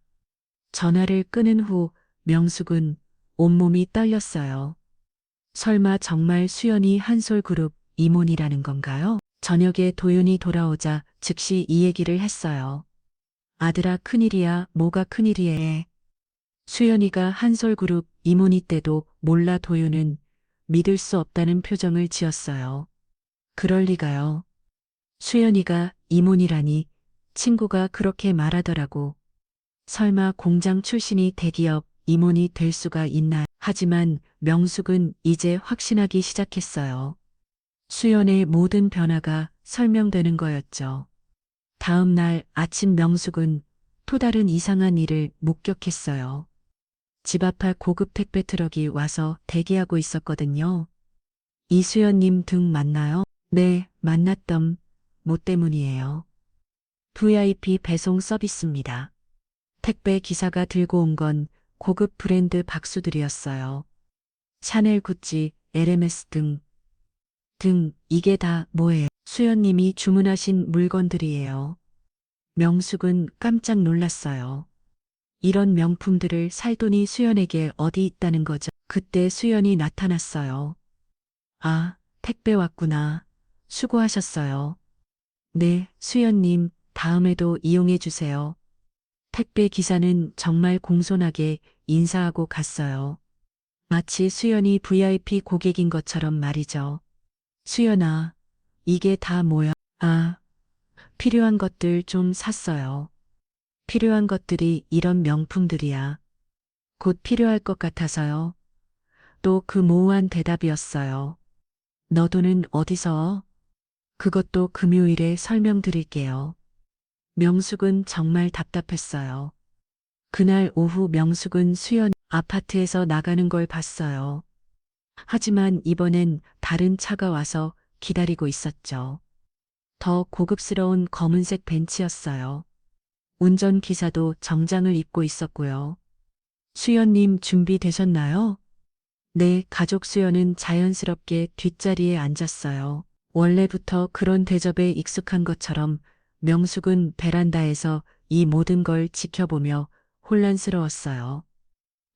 전화를 끊은 후 명숙은 온몸이 떨렸어요. 설마 정말 수연이 한솔그룹 임원이라는 건가요? 저녁에 도윤이 돌아오자 즉시 이 얘기를 했어요. 아들아 큰일이야. 뭐가 큰일이에. 수연이가 한솔그룹 임원이 때도 몰라. 도윤은 믿을 수 없다는 표정을 지었어요. 그럴 리가요. 수연이가 임원이라니 친구가 그렇게 말하더라고. 설마 공장 출신이 대기업 임원이 될 수가 있나. 하지만 명숙은 이제 확신하기 시작했어요. 수연의 모든 변화가 설명되는 거였죠. 다음 날 아침 명숙은 또 다른 이상한 일을 목격했어요. 집 앞에 고급 택배 트럭이 와서 대기하고 있었거든요. 이수연님 등 맞나요? 네, 만났던 뭐 때문이에요. VIP 배송 서비스입니다. 택배 기사가 들고 온 건 고급 브랜드 박수들이었어요. 샤넬, 구찌, LMS 등 이게 다 뭐예요? 수연님이 주문하신 물건들이에요. 명숙은 깜짝 놀랐어요. 이런 명품들을 살 돈이 수연에게 어디 있다는 거죠. 그때 수연이 나타났어요. 아, 택배 왔구나. 수고하셨어요. 네, 수연님, 다음에도 이용해 주세요. 택배 기사는 정말 공손하게 인사하고 갔어요. 마치 수연이 VIP 고객인 것처럼 말이죠. 수연아, 이게 다 뭐야? 아, 필요한 것들 좀 샀어요. 필요한 것들이 이런 명품들이야. 곧 필요할 것 같아서요. 또 그 모호한 대답이었어요. 너 돈은 어디서? 그것도 금요일에 설명드릴게요. 명숙은 정말 답답했어요. 그날 오후 명숙은 수연 아파트에서 나가는 걸 봤어요. 하지만 이번엔 다른 차가 와서 기다리고 있었죠. 더 고급스러운 검은색 벤츠였어요. 운전기사도 정장을 입고 있었고요. 수연님 준비되셨나요? 네, 가족 수연은 자연스럽게 뒷자리에 앉았어요. 원래부터 그런 대접에 익숙한 것처럼 명숙은 베란다에서 이 모든 걸 지켜보며 혼란스러웠어요.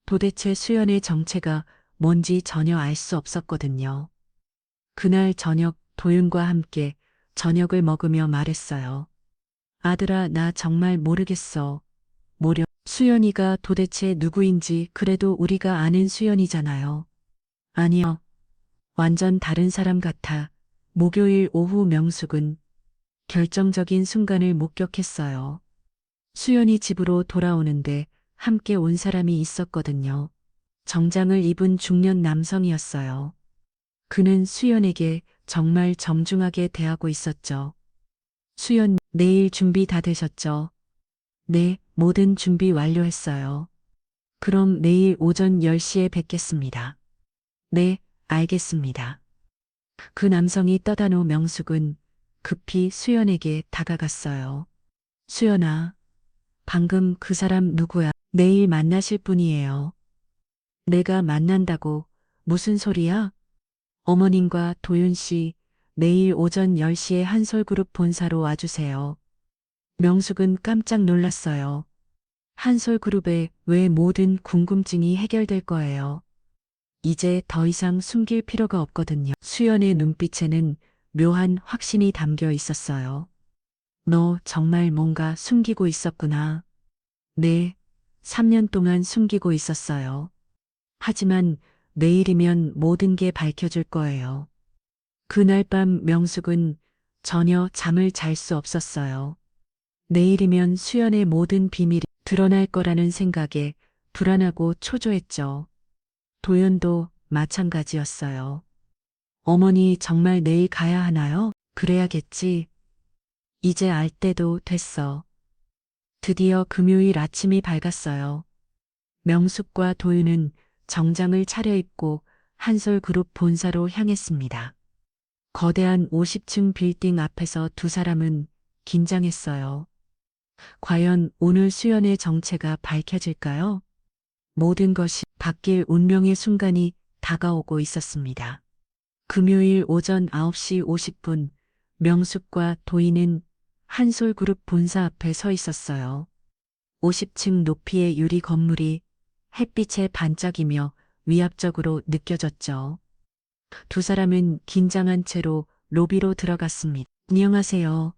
도대체 수연의 정체가 뭔지 전혀 알 수 없었거든요. 그날 저녁 도윤과 함께 저녁을 먹으며 말했어요. 아들아, 나 정말 모르겠어. 수연이가 도대체 누구인지 그래도 우리가 아는 수연이잖아요. 아니요. 완전 다른 사람 같아. 목요일 오후 명숙은 결정적인 순간을 목격했어요. 수연이 집으로 돌아오는데 함께 온 사람이 있었거든요. 정장을 입은 중년 남성이었어요. 그는 수연에게 정말 정중하게 대하고 있었죠. 수연, 내일 준비 다 되셨죠? 네, 모든 준비 완료했어요. 그럼 내일 오전 10시에 뵙겠습니다. 네, 알겠습니다. 그 남성이 떠단 후 명숙은 급히 수연에게 다가갔어요. 수연아, 방금 그 사람 누구야? 내일 만나실 분이에요. 내가 만난다고 무슨 소리야? 어머님과 도윤 씨, 내일 오전 10시에 한솔그룹 본사로 와주세요. 명숙은 깜짝 놀랐어요. 한솔그룹의 왜 모든 궁금증이 해결될 거예요. 이제 더 이상 숨길 필요가 없거든요. 수연의 눈빛에는 묘한 확신이 담겨 있었어요. 너 정말 뭔가 숨기고 있었구나. 네, 3년 동안 숨기고 있었어요. 하지만 내일이면 모든 게 밝혀질 거예요. 그날 밤 명숙은 전혀 잠을 잘 수 없었어요. 내일이면 수연의 모든 비밀이 드러날 거라는 생각에 불안하고 초조했죠. 도연도 마찬가지였어요. 어머니 정말 내일 가야 하나요? 그래야겠지. 이제 알 때도 됐어. 드디어 금요일 아침이 밝았어요. 명숙과 도윤은 정장을 차려입고 한솔그룹 본사로 향했습니다. 거대한 50층 빌딩 앞에서 두 사람은 긴장했어요. 과연 오늘 수연의 정체가 밝혀질까요? 모든 것이 바뀔 운명의 순간이 다가오고 있었습니다. 금요일 오전 9시 50분 명숙과 도희는 한솔그룹 본사 앞에 서 있었어요. 50층 높이의 유리 건물이 햇빛에 반짝이며 위압적으로 느껴졌죠. 두 사람은 긴장한 채로 로비로 들어갔습니다. 안녕하세요.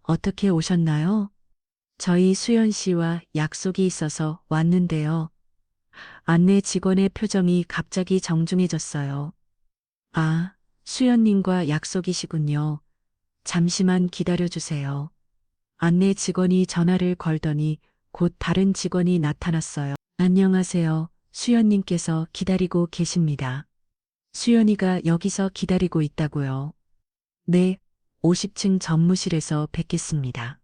어떻게 오셨나요? 저희 수연 씨와 약속이 있어서 왔는데요. 안내 직원의 표정이 갑자기 정중해졌어요. 아, 수연님과 약속이시군요. 잠시만 기다려주세요. 안내 직원이 전화를 걸더니 곧 다른 직원이 나타났어요. 안녕하세요. 수연님께서 기다리고 계십니다. 수연이가 여기서 기다리고 있다고요. 네, 50층 전무실에서 뵙겠습니다.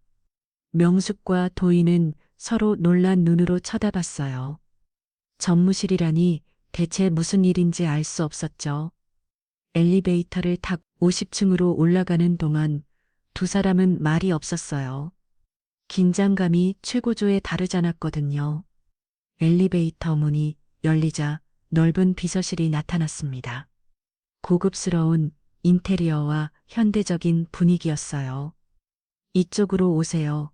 명숙과 도희는 서로 놀란 눈으로 쳐다봤어요. 전무실이라니 대체 무슨 일인지 알 수 없었죠. 엘리베이터를 타고 50층으로 올라가는 동안 두 사람은 말이 없었어요. 긴장감이 최고조에 다르잖았거든요. 엘리베이터 문이 열리자 넓은 비서실이 나타났습니다. 고급스러운 인테리어와 현대적인 분위기였어요. 이쪽으로 오세요.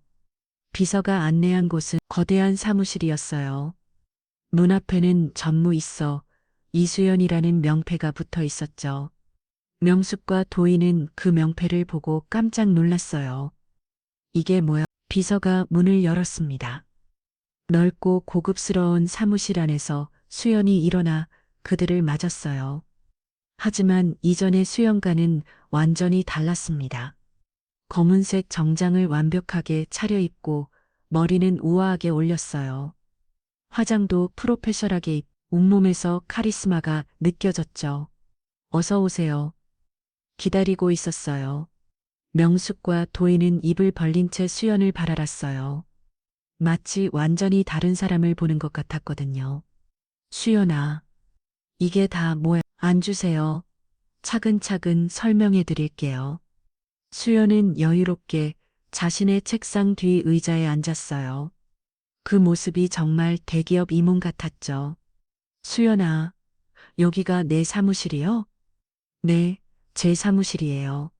비서가 안내한 곳은 거대한 사무실이었어요. 문 앞에는 전무 있어 이수연이라는 명패가 붙어 있었죠. 명숙과 도희는 그 명패를 보고 깜짝 놀랐어요. 이게 뭐야? 비서가 문을 열었습니다. 넓고 고급스러운 사무실 안에서 수연이 일어나 그들을 맞았어요. 하지만 이전의 수연과는 완전히 달랐습니다. 검은색 정장을 완벽하게 차려입고 머리는 우아하게 올렸어요. 화장도 프로페셔널하게 온몸에서 카리스마가 느껴졌죠. 어서 오세요. 기다리고 있었어요. 명숙과 도희는 입을 벌린 채 수연을 바라봤어요. 마치 완전히 다른 사람을 보는 것 같았거든요. 수연아, 이게 다 뭐야? 앉으세요. 차근차근 설명해 드릴게요. 수연은 여유롭게 자신의 책상 뒤 의자에 앉았어요. 그 모습이 정말 대기업 임원 같았죠. 수연아, 여기가 내 사무실이요? 네, 제 사무실이에요.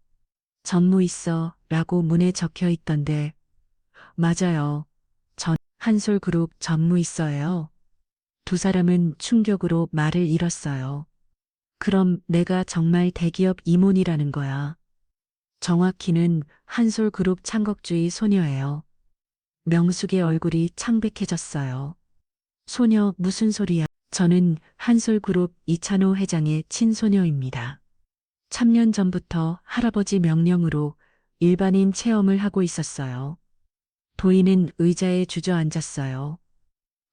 전무 있어 라고 문에 적혀 있던데. 맞아요. 전 한솔그룹 전무 있어요. 두 사람은 충격으로 말을 잃었어요. 그럼 내가 정말 대기업 임원이라는 거야. 정확히는 한솔그룹 창극주의 소녀예요. 명숙의 얼굴이 창백해졌어요. 소녀 무슨 소리야? 저는 한솔그룹 이찬호 회장의 친소녀입니다. 3년 전부터 할아버지 명령으로 일반인 체험을 하고 있었어요. 도희는 의자에 주저앉았어요.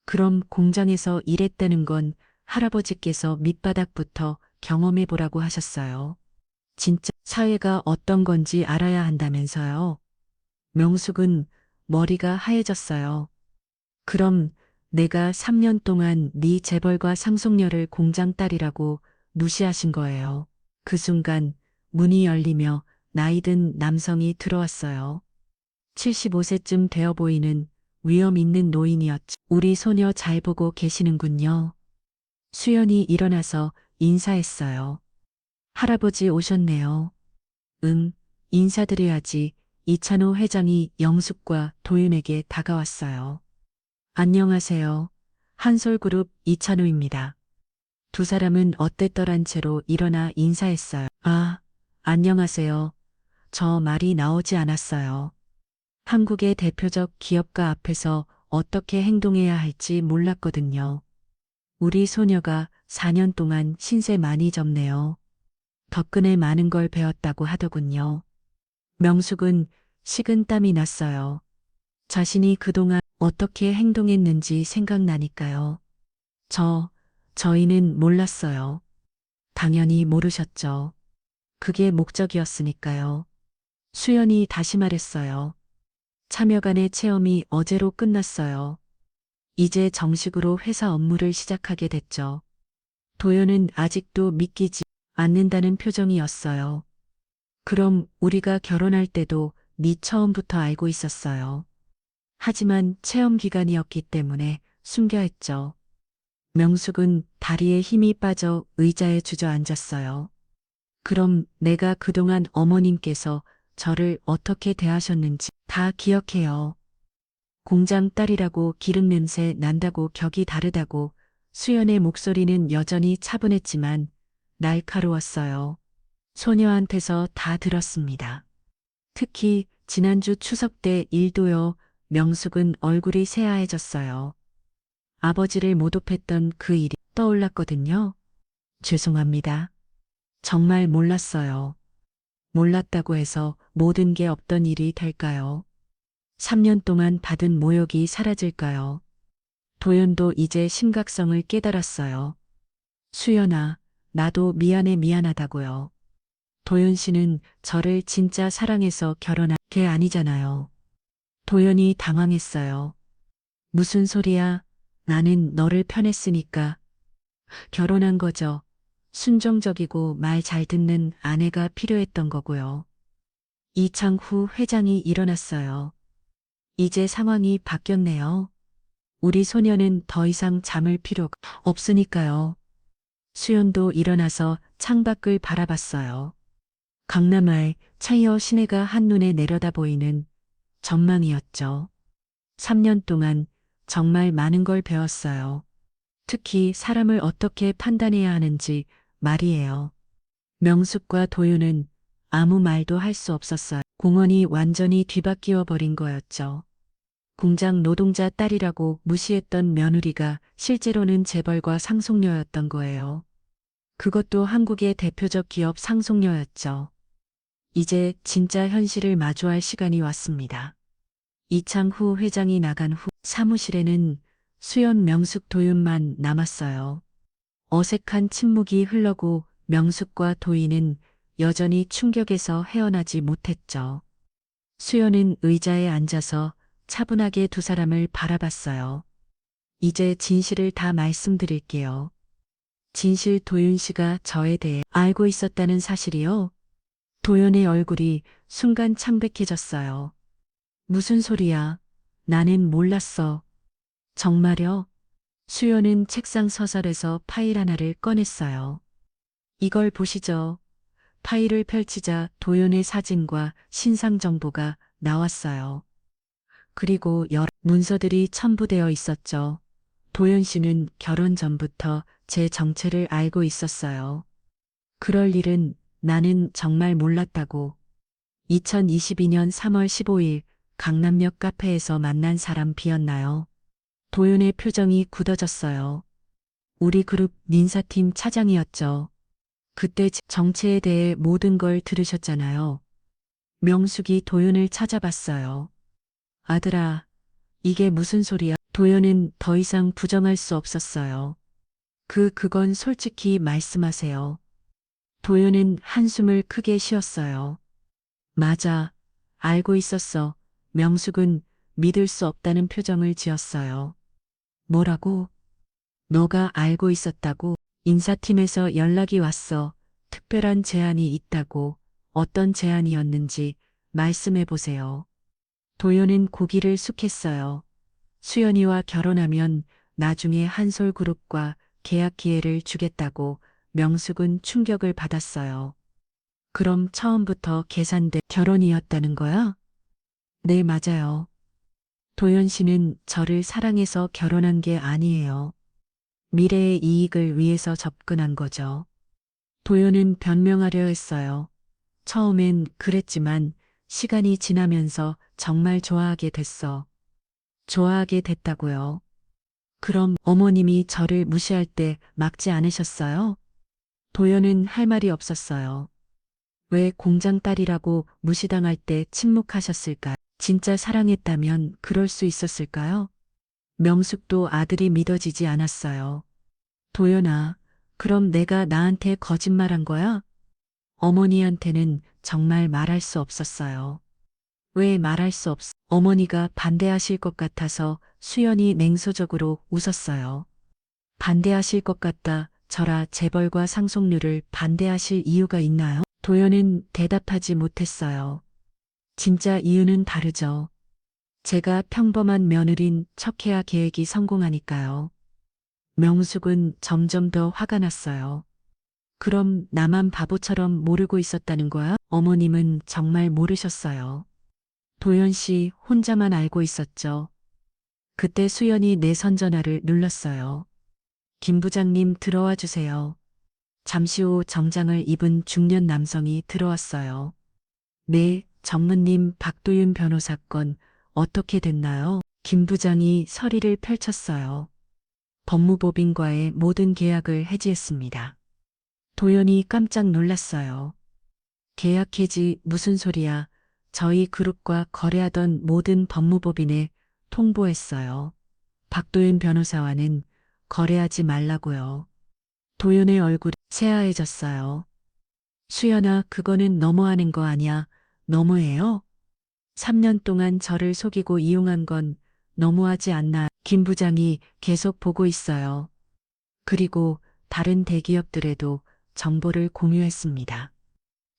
그럼 공장에서 일했다는 건 할아버지께서 밑바닥부터 경험해 보라고 하셨어요. 진짜 사회가 어떤 건지 알아야 한다면서요. 명숙은 머리가 하얘졌어요. 그럼 내가 3년 동안 네 재벌과 상속녀를 공장 딸이라고 무시하신 거예요. 그 순간 문이 열리며 나이든 남성이 들어왔어요. 75세쯤 되어 보이는 위험 있는 노인이었죠. 우리 소녀 잘 보고 계시는군요. 수연이 일어나서 인사했어요. 할아버지 오셨네요. 응, 인사드려야지. 이찬호 회장이 영숙과 도윤에게 다가왔어요. 안녕하세요. 한솔그룹 이찬호입니다. 두 사람은 어땠더란 채로 일어나 인사했어요. 아, 안녕하세요. 저 말이 나오지 않았어요. 한국의 대표적 기업가 앞에서 어떻게 행동해야 할지 몰랐거든요. 우리 소녀가 4년 동안 신세 많이 졌네요. 덕분에 많은 걸 배웠다고 하더군요. 명숙은 식은 땀이 났어요. 자신이 그동안 어떻게 행동했는지 생각나니까요. 저희는 몰랐어요. 당연히 모르셨죠. 그게 목적이었으니까요. 수연이 다시 말했어요. 참여간의 체험이 어제로 끝났어요. 이제 정식으로 회사 업무를 시작하게 됐죠. 도연은 아직도 믿기지 않는다는 표정이었어요. 그럼 우리가 결혼할 때도 네 처음부터 알고 있었어요. 하지만 체험 기간이었기 때문에 숨겨 했죠. 명숙은 다리에 힘이 빠져 의자에 주저앉았어요. 그럼 내가 그동안 어머님께서 저를 어떻게 대하셨는지 다 기억해요. 공장 딸이라고 기름 냄새 난다고 격이 다르다고 수연의 목소리는 여전히 차분했지만 날카로웠어요. 소녀한테서 다 들었습니다. 특히 지난주 추석 때 일도요. 명숙은 얼굴이 새하얘졌어요. 아버지를 모독했던 그 일이 떠올랐거든요. 죄송합니다. 정말 몰랐어요. 몰랐다고 해서 모든 게 없던 일이 될까요? 3년 동안 받은 모욕이 사라질까요? 도연도 이제 심각성을 깨달았어요. 수연아, 나도 미안하다고요. 도연 씨는 저를 진짜 사랑해서 결혼한 게 아니잖아요. 도연이 당황했어요. 무슨 소리야? 나는 너를 편했으니까. 결혼한 거죠. 순종적이고 말 잘 듣는 아내가 필요했던 거고요. 이창후 회장이 일어났어요. 이제 상황이 바뀌었네요. 우리 소녀는 더 이상 잠을 필요가 없으니까요. 수연도 일어나서 창밖을 바라봤어요. 강남의 차이어 시내가 한눈에 내려다 보이는 전망이었죠. 3년 동안 정말 많은 걸 배웠어요. 특히 사람을 어떻게 판단해야 하는지 말이에요. 명숙과 도윤은 아무 말도 할 수 없었어요. 공원이 완전히 뒤바뀌어 버린 거였죠. 공장 노동자 딸이라고 무시했던 며느리가 실제로는 재벌과 상속녀였던 거예요. 그것도 한국의 대표적 기업 상속녀였죠. 이제 진짜 현실을 마주할 시간이 왔습니다. 이창후 회장이 나간 후 사무실에는 수연, 명숙, 도윤만 남았어요. 어색한 침묵이 흘러고 명숙과 도희는 여전히 충격에서 헤어나지 못했죠. 수연은 의자에 앉아서 차분하게 두 사람을 바라봤어요. 이제 진실을 다 말씀드릴게요. 진실 도윤 씨가 저에 대해 알고 있었다는 사실이요? 도연의 얼굴이 순간 창백해졌어요. 무슨 소리야? 나는 몰랐어. 정말요? 수연은 책상 서랍에서 파일 하나를 꺼냈어요. 이걸 보시죠. 파일을 펼치자 도연의 사진과 신상 정보가 나왔어요. 그리고 여러 문서들이 첨부되어 있었죠. 도연 씨는 결혼 전부터 제 정체를 알고 있었어요. 그럴 일은 나는 정말 몰랐다고. 2022년 3월 15일 강남역 카페에서 만난 사람 비었나요? 도윤의 표정이 굳어졌어요. 우리 그룹 민사팀 차장이었죠. 그때 제 정체에 대해 모든 걸 들으셨잖아요. 명숙이 도윤을 찾아봤어요. 아들아, 이게 무슨 소리야? 도윤은 더 이상 부정할 수 없었어요. 그건 솔직히 말씀하세요. 도윤은 한숨을 크게 쉬었어요. 맞아. 알고 있었어. 명숙은 믿을 수 없다는 표정을 지었어요. 뭐라고? 너가 알고 있었다고? 인사팀에서 연락이 왔어. 특별한 제안이 있다고. 어떤 제안이었는지 말씀해 보세요. 도연은 고기를 숙했어요. 수연이와 결혼하면 나중에 한솔그룹과 계약 기회를 주겠다고. 명숙은 충격을 받았어요. 그럼 처음부터 계산된 결혼이었다는 거야? 네, 맞아요. 도연 씨는 저를 사랑해서 결혼한 게 아니에요. 미래의 이익을 위해서 접근한 거죠. 도연은 변명하려 했어요. 처음엔 그랬지만 시간이 지나면서 정말 좋아하게 됐어. 좋아하게 됐다고요. 그럼 어머님이 저를 무시할 때 막지 않으셨어요? 도연은 할 말이 없었어요. 왜 공장 딸이라고 무시당할 때 침묵하셨을까? 진짜 사랑했다면 그럴 수 있었을까요? 명숙도 아들이 믿어지지 않았어요. 도연아, 그럼 내가 나한테 거짓말한 거야? 어머니한테는 정말 말할 수 없었어요. 왜 말할 수 어머니가 반대하실 것 같아서 수연이 냉소적으로 웃었어요. 반대하실 것 같다. 저라 재벌과 상속률을 반대하실 이유가 있나요? 도연은 대답하지 못했어요. 진짜 이유는 다르죠. 제가 평범한 며느린 척해야 계획이 성공하니까요. 명숙은 점점 더 화가 났어요. 그럼 나만 바보처럼 모르고 있었다는 거야? 어머님은 정말 모르셨어요. 도연 씨 혼자만 알고 있었죠. 그때 수연이 내 선전화를 눌렀어요. 김 부장님 들어와 주세요. 잠시 후 정장을 입은 중년 남성이 들어왔어요. 네, 전무님 박도윤 변호사 건 어떻게 됐나요? 김 부장이 서리를 펼쳤어요. 법무법인과의 모든 계약을 해지했습니다. 도연이 깜짝 놀랐어요. 계약 해지 무슨 소리야? 저희 그룹과 거래하던 모든 법무법인에 통보했어요. 박도윤 변호사와는 거래하지 말라고요. 도연의 얼굴이 새하얘졌어요. 수연아, 그거는 너무하는 거 아니야? 너무해요? 3년 동안 저를 속이고 이용한 건 너무하지 않나? 김 부장이 계속 보고 있어요. 그리고 다른 대기업들에도 정보를 공유했습니다.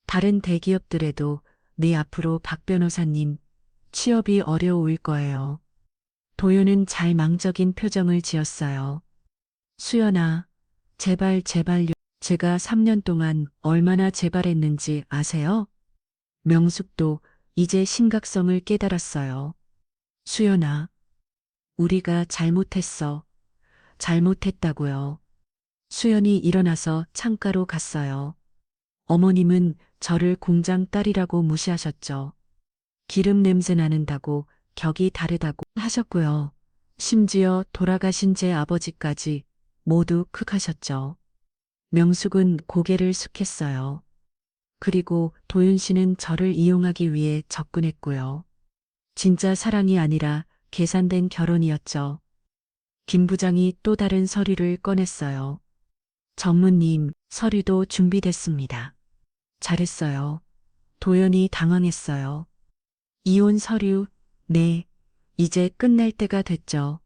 다른 대기업들에도 네 앞으로 박 변호사님 취업이 어려울 거예요. 도윤은 잘망적인 표정을 지었어요. 수연아, 제발 제발요. 제가 3년 동안 얼마나 제발했는지 아세요? 명숙도 이제 심각성을 깨달았어요. 수연아, 우리가 잘못했어. 잘못했다고요. 수연이 일어나서 창가로 갔어요. 어머님은 저를 공장 딸이라고 무시하셨죠. 기름 냄새 나는다고, 격이 다르다고 하셨고요. 심지어 돌아가신 제 아버지까지 모두 극하셨죠. 명숙은 고개를 숙했어요. 그리고 도윤 씨는 저를 이용하기 위해 접근했고요. 진짜 사랑이 아니라 계산된 결혼이었죠. 김 부장이 또 다른 서류를 꺼냈어요. 전무님, 서류도 준비됐습니다. 잘했어요. 도연이 당황했어요. 이혼 서류, 네, 이제 끝날 때가 됐죠.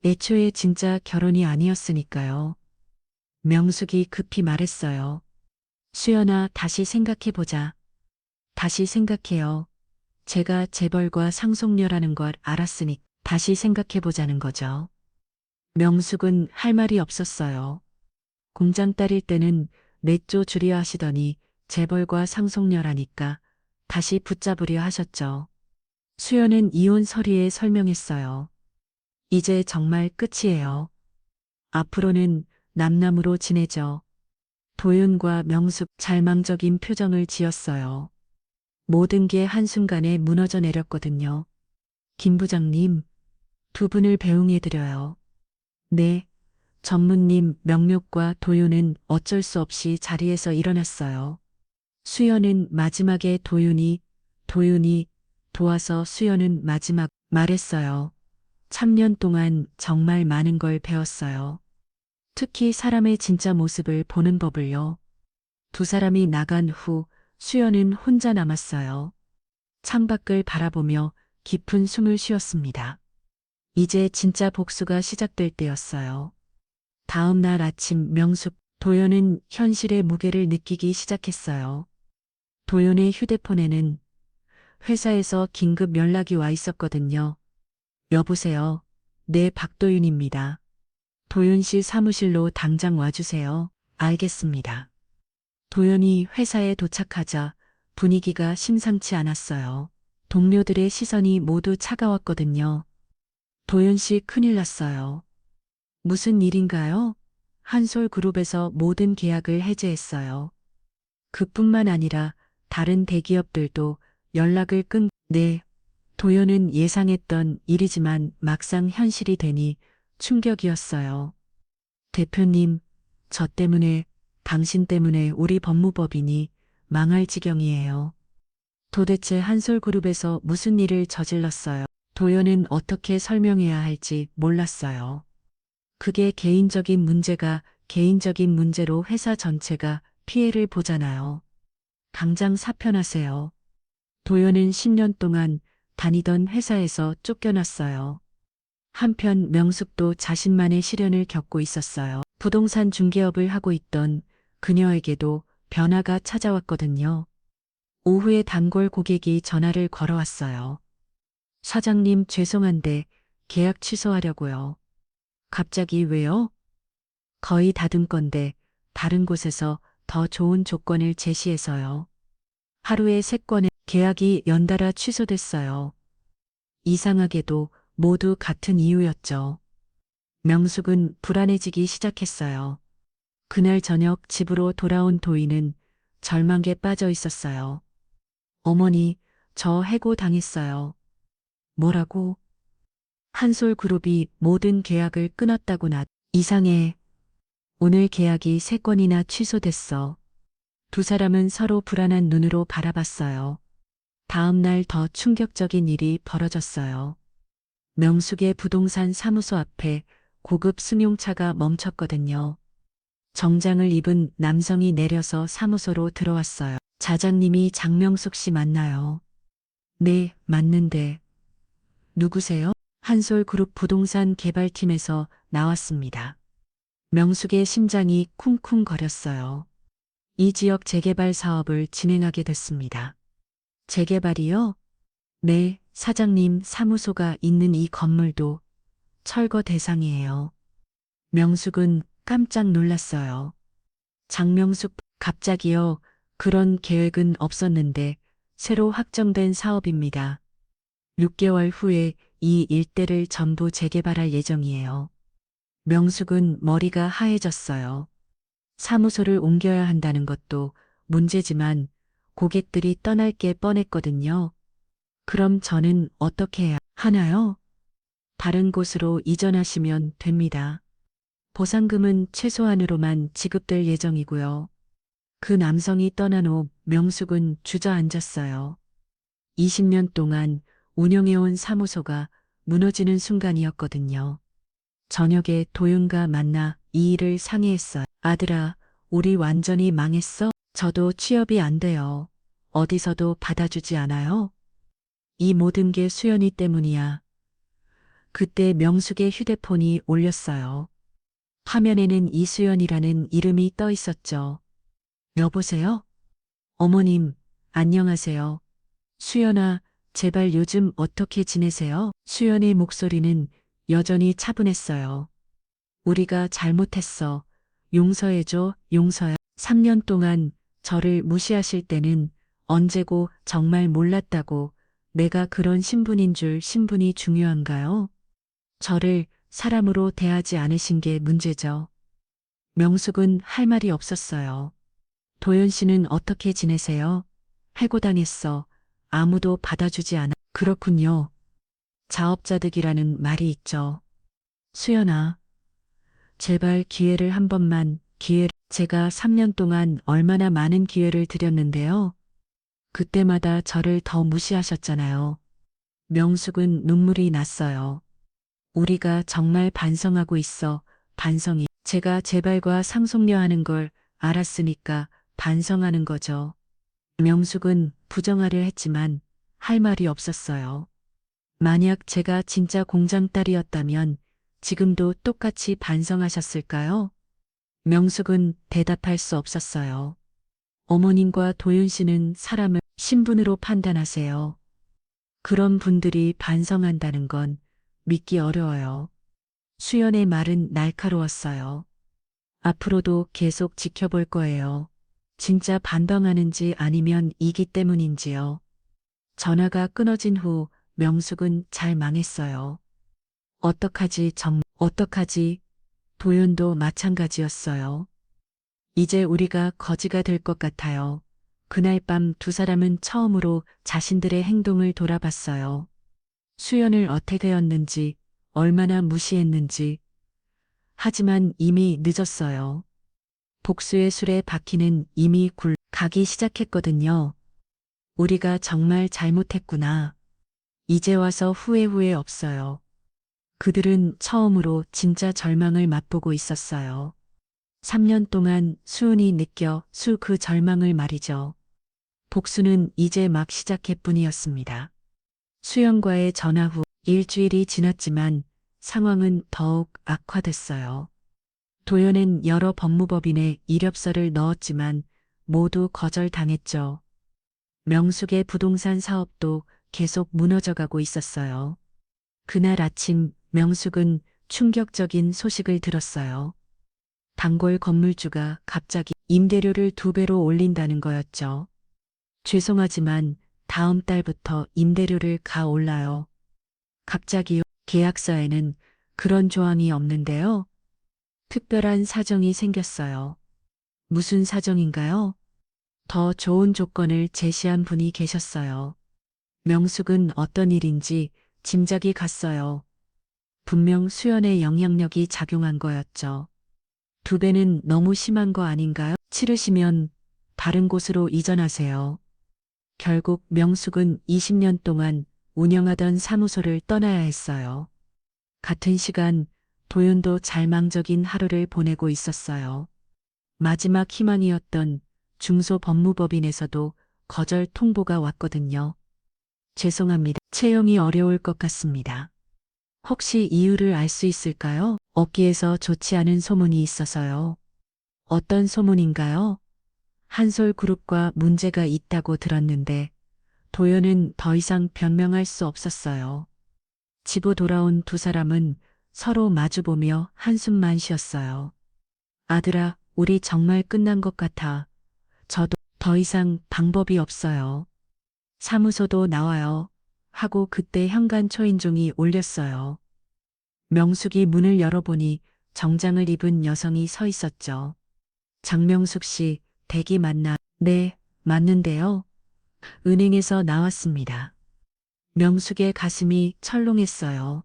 애초에 진짜 결혼이 아니었으니까요. 명숙이 급히 말했어요. 수연아, 다시 생각해보자. 다시 생각해요. 제가 재벌과 상속녀라는 걸 알았으니 다시 생각해보자는 거죠. 명숙은 할 말이 없었어요. 공장 딸일 때는 넷조 줄이야 하시더니 재벌과 상속녀라니까 다시 붙잡으려 하셨죠. 수연은 이혼 서류에 설명했어요. 이제 정말 끝이에요. 앞으로는 남남으로 지내죠. 도윤과 명숙 잘망적인 표정을 지었어요. 모든 게 한순간에 무너져 내렸거든요. 김 부장님, 두 분을 배웅해드려요. 네, 전무님 명목과 도윤은 어쩔 수 없이 자리에서 일어났어요. 수연은 마지막에 도윤이 도와서 수연은 마지막 말했어요. 3년 동안 정말 많은 걸 배웠어요. 특히 사람의 진짜 모습을 보는 법을요. 두 사람이 나간 후 수연은 혼자 남았어요. 창밖을 바라보며 깊은 숨을 쉬었습니다. 이제 진짜 복수가 시작될 때였어요. 다음 날 아침 명숙, 도연은 현실의 무게를 느끼기 시작했어요. 도연의 휴대폰에는 회사에서 긴급 연락이 와 있었거든요. 여보세요. 네, 박도윤입니다. 도윤 씨 사무실로 당장 와주세요. 알겠습니다. 도연이 회사에 도착하자 분위기가 심상치 않았어요. 동료들의 시선이 모두 차가웠거든요. 도연 씨 큰일 났어요. 무슨 일인가요? 한솔그룹에서 모든 계약을 해제했어요. 그뿐만 아니라 다른 대기업들도 연락을 네, 도연은 예상했던 일이지만 막상 현실이 되니 충격이었어요. 대표님, 저 때문에, 당신 때문에 우리 법무법인이 망할 지경이에요. 도대체 한솔그룹에서 무슨 일을 저질렀어요? 도연은 어떻게 설명해야 할지 몰랐어요. 그게 개인적인 문제가 개인적인 문제로 회사 전체가 피해를 보잖아요. 당장 사표나세요. 도연은 10년 동안 다니던 회사에서 쫓겨났어요. 한편 명숙도 자신만의 시련을 겪고 있었어요. 부동산 중개업을 하고 있던 그녀에게도 변화가 찾아왔거든요. 오후에 단골 고객이 전화를 걸어왔어요. 사장님 죄송한데 계약 취소하려고요. 갑자기 왜요? 거의 다듬 건데 다른 곳에서 더 좋은 조건을 제시해서요. 하루에 3건의 계약이 연달아 취소됐어요. 이상하게도 모두 같은 이유였죠. 명숙은 불안해지기 시작했어요. 그날 저녁 집으로 돌아온 도희는 절망에 빠져 있었어요. 어머니, 저 해고당했어요. 뭐라고? 한솔그룹이 모든 계약을 끊었다고 이상해. 오늘 계약이 3건이나 취소됐어. 두 사람은 서로 불안한 눈으로 바라봤어요. 다음 날 더 충격적인 일이 벌어졌어요. 명숙의 부동산 사무소 앞에 고급 승용차가 멈췄거든요. 정장을 입은 남성이 내려서 사무소로 들어왔어요. 사장님이 장명숙 씨 맞나요? 네, 맞는데. 누구세요? 한솔그룹 부동산 개발팀에서 나왔습니다. 명숙의 심장이 쿵쿵거렸어요. 이 지역 재개발 사업을 진행하게 됐습니다. 재개발이요? 네, 사장님 사무소가 있는 이 건물도 철거 대상이에요. 명숙은 깜짝 놀랐어요. 장명숙, 갑자기요. 그런 계획은 없었는데 새로 확정된 사업입니다. 6개월 후에 이 일대를 전부 재개발할 예정이에요. 명숙은 머리가 하얘졌어요. 사무소를 옮겨야 한다는 것도 문제지만 고객들이 떠날 게 뻔했거든요. 그럼 저는 어떻게 해야 하나요? 다른 곳으로 이전하시면 됩니다. 보상금은 최소한으로만 지급될 예정이고요. 그 남성이 떠난 후 명숙은 주저앉았어요. 20년 동안 운영해온 사무소가 무너지는 순간이었거든요. 저녁에 도윤과 만나 이 일을 상의했어요. 아들아, 우리 완전히 망했어? 저도 취업이 안 돼요. 어디서도 받아주지 않아요? 이 모든 게 수연이 때문이야. 그때 명숙의 휴대폰이 울렸어요. 화면에는 이수연이라는 이름이 떠 있었죠. 여보세요? 어머님, 안녕하세요. 수연아, 제발 요즘 어떻게 지내세요? 수연의 목소리는 여전히 차분했어요. 우리가 잘못했어. 용서해줘, 용서야. 3년 동안 저를 무시하실 때는 언제고 정말 몰랐다고 내가 그런 신분인 줄 신분이 중요한가요? 저를 사람으로 대하지 않으신 게 문제죠. 명숙은 할 말이 없었어요. 도연 씨는 어떻게 지내세요? 해고당했어. 아무도 받아주지 않아. 그렇군요. 자업자득이라는 말이 있죠. 수연아, 제발 기회를 한 번만, 제가 3년 동안 얼마나 많은 기회를 드렸는데요. 그때마다 저를 더 무시하셨잖아요. 명숙은 눈물이 났어요. 우리가 정말 반성하고 있어. 반성이. 제가 재발과 상속녀 하는 걸 알았으니까 반성하는 거죠. 명숙은 부정하려 했지만 할 말이 없었어요. 만약 제가 진짜 공장 딸이었다면 지금도 똑같이 반성하셨을까요? 명숙은 대답할 수 없었어요. 어머님과 도윤 씨는 사람을 신분으로 판단하세요. 그런 분들이 반성한다는 건 믿기 어려워요. 수연의 말은 날카로웠어요. 앞으로도 계속 지켜볼 거예요. 진짜 반성하는지 아니면 이기 때문인지요. 전화가 끊어진 후 명숙은 잘 망했어요. 어떡하지? 도윤도 마찬가지였어요. 이제 우리가 거지가 될 것 같아요. 그날 밤 두 사람은 처음으로 자신들의 행동을 돌아봤어요. 수연을 어떻게 되었는지, 얼마나 무시했는지. 하지만 이미 늦었어요. 복수의 술에 바퀴는 이미 가기 시작했거든요. 우리가 정말 잘못했구나. 이제 와서 후회 없어요. 그들은 처음으로 진짜 절망을 맛보고 있었어요. 3년 동안 수은이 느껴 그 절망을 말이죠. 복수는 이제 막 시작할 뿐이었습니다. 수연과의 전화 후 일주일이 지났지만 상황은 더욱 악화됐어요. 도연은 여러 법무법인에 이력서를 넣었지만 모두 거절당했죠. 명숙의 부동산 사업도 계속 무너져가고 있었어요. 그날 아침 명숙은 충격적인 소식을 들었어요. 단골 건물주가 갑자기 임대료를 2배로 올린다는 거였죠. 죄송하지만 다음 달부터 임대료를 올라요. 갑자기요. 계약서에는 그런 조항이 없는데요. 특별한 사정이 생겼어요. 무슨 사정인가요? 더 좋은 조건을 제시한 분이 계셨어요. 명숙은 어떤 일인지 짐작이 갔어요. 분명 수연의 영향력이 작용한 거였죠. 2배는 너무 심한 거 아닌가요? 싫으시면 다른 곳으로 이전하세요. 결국 명숙은 20년 동안 운영하던 사무소를 떠나야 했어요. 같은 시간 도윤도 절망적인 하루를 보내고 있었어요. 마지막 희망이었던 중소법무법인에서도 거절 통보가 왔거든요. 죄송합니다. 채용이 어려울 것 같습니다. 혹시 이유를 알 수 있을까요? 업계에서 좋지 않은 소문이 있어서요. 어떤 소문인가요? 한솔그룹과 문제가 있다고 들었는데 도연은 더 이상 변명할 수 없었어요. 집으로 돌아온 두 사람은 서로 마주보며 한숨만 쉬었어요. 아들아, 우리 정말 끝난 것 같아. 저도 더 이상 방법이 없어요. 사무소도 나와요. 하고 그때 현관 초인종이 울렸어요. 명숙이 문을 열어보니 정장을 입은 여성이 서 있었죠. 장명숙 씨, 댁이 맞나? 네, 맞는데요. 은행에서 나왔습니다. 명숙의 가슴이 철렁했어요.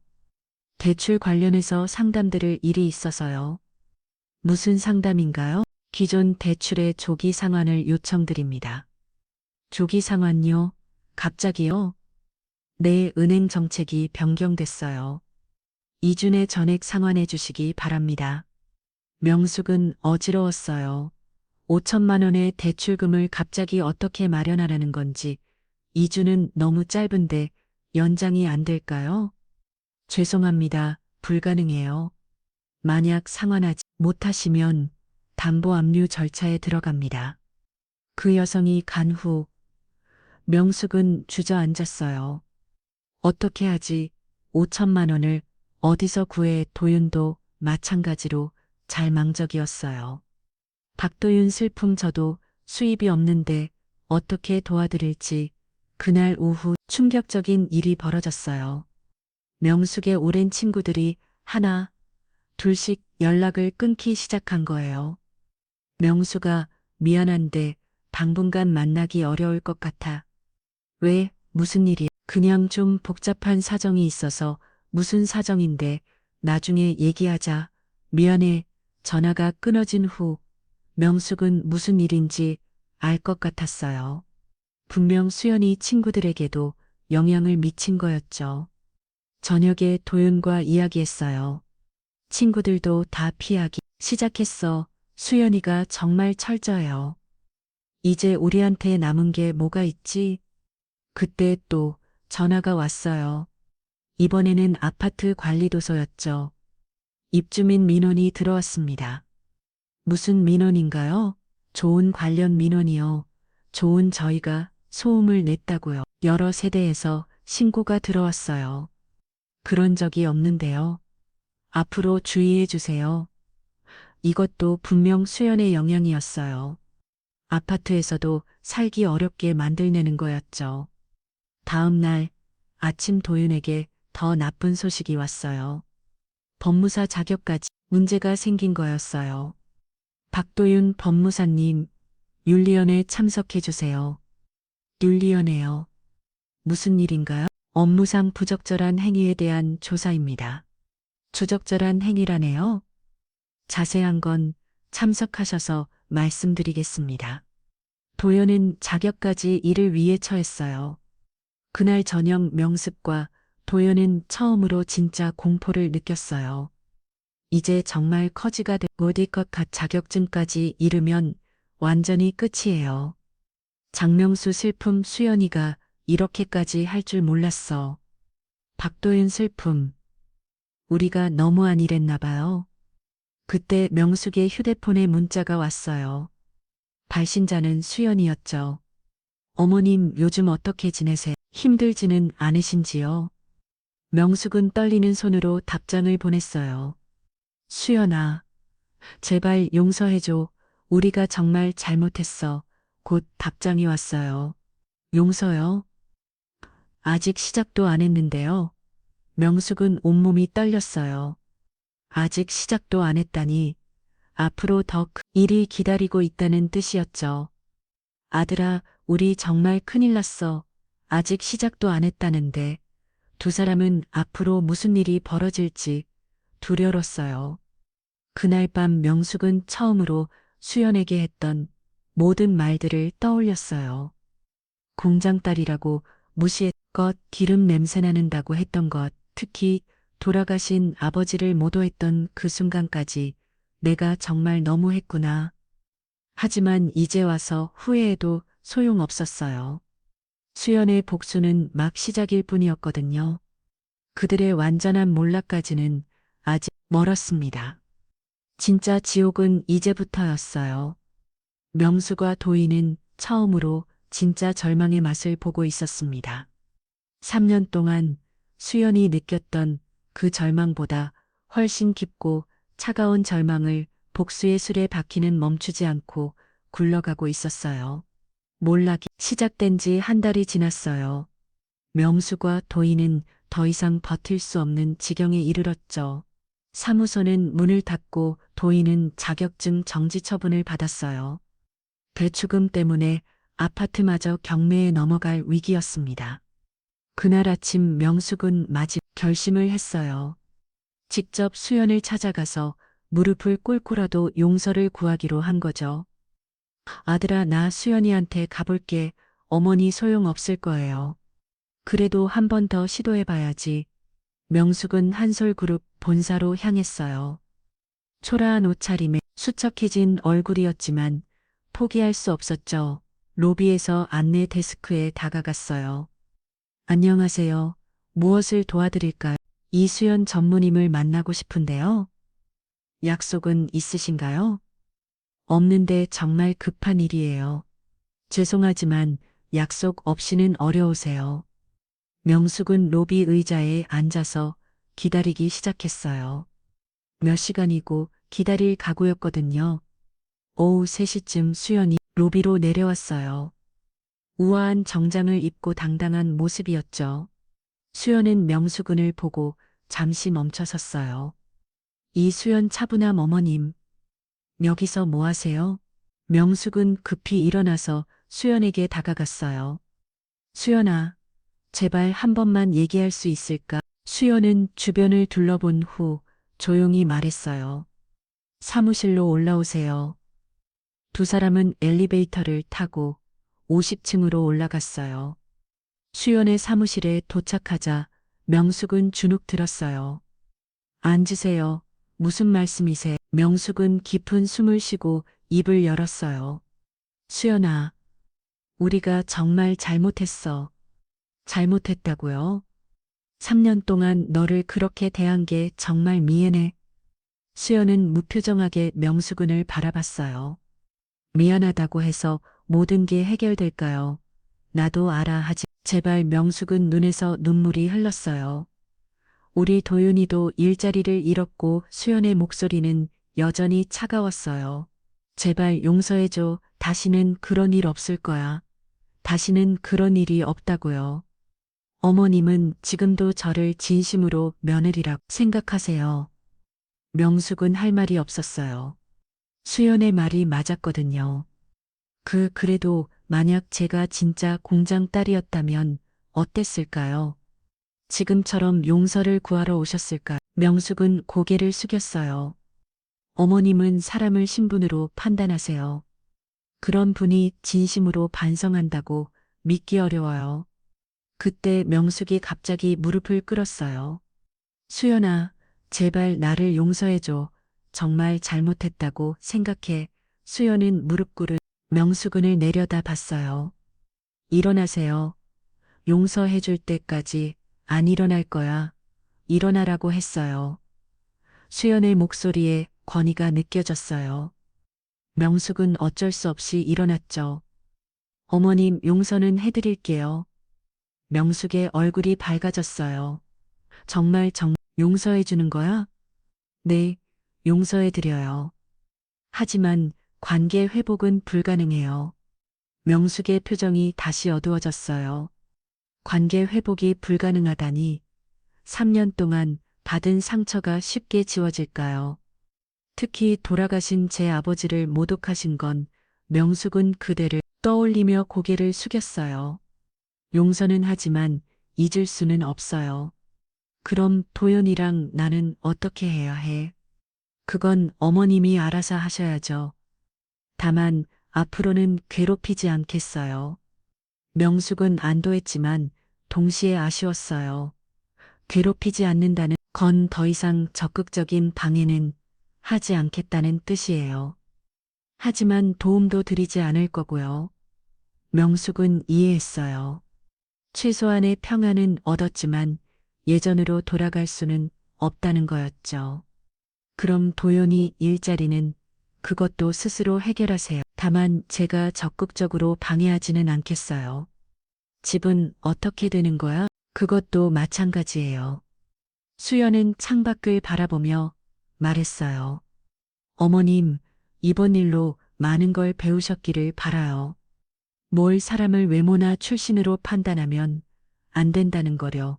대출 관련해서 상담드릴 일이 있어서요. 무슨 상담인가요? 기존 대출의 조기 상환을 요청드립니다. 조기 상환요? 갑자기요? 네, 은행 정책이 변경됐어요. 2주 내 전액 상환해 주시기 바랍니다. 명숙은 어지러웠어요. 5천만 원의 대출금을 갑자기 어떻게 마련하라는 건지 2주는 너무 짧은데 연장이 안 될까요? 죄송합니다. 불가능해요. 만약 상환하지 못하시면 담보 압류 절차에 들어갑니다. 그 여성이 간 후 명숙은 주저앉았어요. 어떻게 하지? 5천만 원을 어디서 구해? 도윤도 마찬가지로 잘망적이었어요. 박도윤 슬픔 저도 수입이 없는데 어떻게 도와드릴지 그날 오후 충격적인 일이 벌어졌어요. 명숙의 오랜 친구들이 하나, 둘씩 연락을 끊기 시작한 거예요. 명수가 미안한데 당분간 만나기 어려울 것 같아. 왜? 무슨 일이야? 그냥 좀 복잡한 사정이 있어서. 무슨 사정인데 나중에 얘기하자. 미안해. 전화가 끊어진 후 명숙은 무슨 일인지 알 것 같았어요. 분명 수연이 친구들에게도 영향을 미친 거였죠. 저녁에 도윤과 이야기했어요. 친구들도 다 피하기 시작했어. 수연이가 정말 철저해요. 이제 우리한테 남은 게 뭐가 있지? 그때 또 전화가 왔어요. 이번에는 아파트 관리도서였죠. 입주민 민원이 들어왔습니다. 무슨 민원인가요? 좋은 관련 민원이요. 좋은 저희가 소음을 냈다고요. 여러 세대에서 신고가 들어왔어요. 그런 적이 없는데요. 앞으로 주의해 주세요. 이것도 분명 수연의 영향이었어요. 아파트에서도 살기 어렵게 만들려는 거였죠. 다음 날 아침 도윤에게 더 나쁜 소식이 왔어요. 법무사 자격까지 문제가 생긴 거였어요. 박도윤 법무사님, 윤리위원회 참석해 주세요. 윤리위원회요. 무슨 일인가요? 업무상 부적절한 행위에 대한 조사입니다. 부적절한 행위라네요. 자세한 건 참석하셔서 말씀드리겠습니다. 도연은 자격까지 일을 위해 처했어요. 그날 저녁 명습과 도연은 처음으로 진짜 공포를 느꼈어요. 이제 정말 커지가 되고 것 자격증까지 이르면 완전히 끝이에요. 장명수 슬픔 수연이가 이렇게까지 할 줄 몰랐어. 박도윤 슬픔. 우리가 너무 안일했나 봐요. 그때 명숙의 휴대폰에 문자가 왔어요. 발신자는 수연이었죠. 어머님 요즘 어떻게 지내세요? 힘들지는 않으신지요? 명숙은 떨리는 손으로 답장을 보냈어요. 수연아, 제발 용서해줘. 우리가 정말 잘못했어. 곧 답장이 왔어요. 용서요? 아직 시작도 안 했는데요. 명숙은 온몸이 떨렸어요. 아직 시작도 안 했다니 앞으로 더 큰 일이 기다리고 있다는 뜻이었죠. 아들아, 우리 정말 큰일 났어. 아직 시작도 안 했다는데 두 사람은 앞으로 무슨 일이 벌어질지 두려웠어요. 그날 밤 명숙은 처음으로 수연에게 했던 모든 말들을 떠올렸어요. 공장딸이라고 무시했 것, 기름 냄새 나는다고 했던 것, 특히 돌아가신 아버지를 모도했던 그 순간까지 내가 정말 너무했구나. 하지만 이제 와서 후회해도 소용없었어요. 수연의 복수는 막 시작일 뿐이었거든요. 그들의 완전한 몰락까지는 아직 멀었습니다. 진짜 지옥은 이제부터였어요. 명수가 도희는 처음으로 진짜 절망의 맛을 보고 있었습니다. 3년 동안 수연이 느꼈던 그 절망보다 훨씬 깊고 차가운 절망을 복수의 술에 박히는 멈추지 않고 굴러가고 있었어요. 몰락이 시작된 지 한 달이 지났어요. 명수과 도희는 더 이상 버틸 수 없는 지경에 이르렀죠. 사무소는 문을 닫고 도희는 자격증 정지 처분을 받았어요. 대출금 때문에 아파트마저 경매에 넘어갈 위기였습니다. 그날 아침 명숙은 마지막 결심을 했어요. 직접 수연을 찾아가서 무릎을 꿇고라도 용서를 구하기로 한 거죠. 아들아, 나 수연이한테 가볼게. 어머니 소용없을 거예요. 그래도 한 번 더 시도해봐야지. 명숙은 한솔그룹 본사로 향했어요. 초라한 옷차림에 수척해진 얼굴이었지만 포기할 수 없었죠. 로비에서 안내 데스크에 다가갔어요. 안녕하세요. 무엇을 도와드릴까요? 이수연 전무님을 만나고 싶은데요. 약속은 있으신가요? 없는데 정말 급한 일이에요. 죄송하지만 약속 없이는 어려우세요. 명숙은 로비 의자에 앉아서 기다리기 시작했어요. 몇 시간이고 기다릴 각오였거든요. 오후 3시쯤 수연이 로비로 내려왔어요. 우아한 정장을 입고 당당한 모습이었죠. 수연은 명수군을 보고 잠시 멈춰 섰어요. 이수연 차분함 어머님, 여기서 뭐 하세요? 명숙은 급히 일어나서 수연에게 다가갔어요. 수연아, 제발 한 번만 얘기할 수 있을까? 수연은 주변을 둘러본 후 조용히 말했어요. 사무실로 올라오세요. 두 사람은 엘리베이터를 타고 50층으로 올라갔어요. 수연의 사무실에 도착하자 명숙은 주눅 들었어요. 앉으세요. 무슨 말씀이세요? 명숙은 깊은 숨을 쉬고 입을 열었어요. 수연아, 우리가 정말 잘못했어. 잘못했다고요? 3년 동안 너를 그렇게 대한 게 정말 미안해. 수연은 무표정하게 명수군을 바라봤어요. 미안하다고 해서 모든 게 해결될까요? 나도 알아 하지. 제발. 명숙은 눈에서 눈물이 흘렀어요. 우리 도윤이도 일자리를 잃었고 수연의 목소리는 여전히 차가웠어요. 제발 용서해줘. 다시는 그런 일 없을 거야. 다시는 그런 일이 없다고요. 어머님은 지금도 저를 진심으로 며느리라고 생각하세요. 명숙은 할 말이 없었어요. 수연의 말이 맞았거든요. 그래도 만약 제가 진짜 공장 딸이었다면 어땠을까요? 지금처럼 용서를 구하러 오셨을까? 명숙은 고개를 숙였어요. 어머님은 사람을 신분으로 판단하세요. 그런 분이 진심으로 반성한다고 믿기 어려워요. 그때 명숙이 갑자기 무릎을 꿇었어요. 수연아, 제발 나를 용서해줘. 정말 잘못했다고 생각해. 수연은 무릎 꿇은 명숙은을 내려다 봤어요. 일어나세요. 용서해줄 때까지 안 일어날 거야. 일어나라고 했어요. 수연의 목소리에 권위가 느껴졌어요. 명숙은 어쩔 수 없이 일어났죠. 어머님, 용서는 해드릴게요. 명숙의 얼굴이 밝아졌어요. 정말 용서해주는 거야? 네, 용서해드려요. 하지만 관계 회복은 불가능해요. 명숙의 표정이 다시 어두워졌어요. 관계 회복이 불가능하다니 3년 동안 받은 상처가 쉽게 지워질까요? 특히 돌아가신 제 아버지를 모독하신 건 명숙은 그대를 떠올리며 고개를 숙였어요. 용서는 하지만 잊을 수는 없어요. 그럼 도연이랑 나는 어떻게 해야 해? 그건 어머님이 알아서 하셔야죠. 다만 앞으로는 괴롭히지 않겠어요. 명숙은 안도했지만 동시에 아쉬웠어요. 괴롭히지 않는다는 건 더 이상 적극적인 방해는 하지 않겠다는 뜻이에요. 하지만 도움도 드리지 않을 거고요. 명숙은 이해했어요. 최소한의 평안은 얻었지만 예전으로 돌아갈 수는 없다는 거였죠. 그럼 도연이 일자리는 그것도 스스로 해결하세요. 다만 제가 적극적으로 방해하지는 않겠어요. 집은 어떻게 되는 거야? 그것도 마찬가지예요. 수연은 창밖을 바라보며 말했어요. 어머님, 이번 일로 많은 걸 배우셨기를 바라요. 뭘 사람을 외모나 출신으로 판단하면 안 된다는 거려.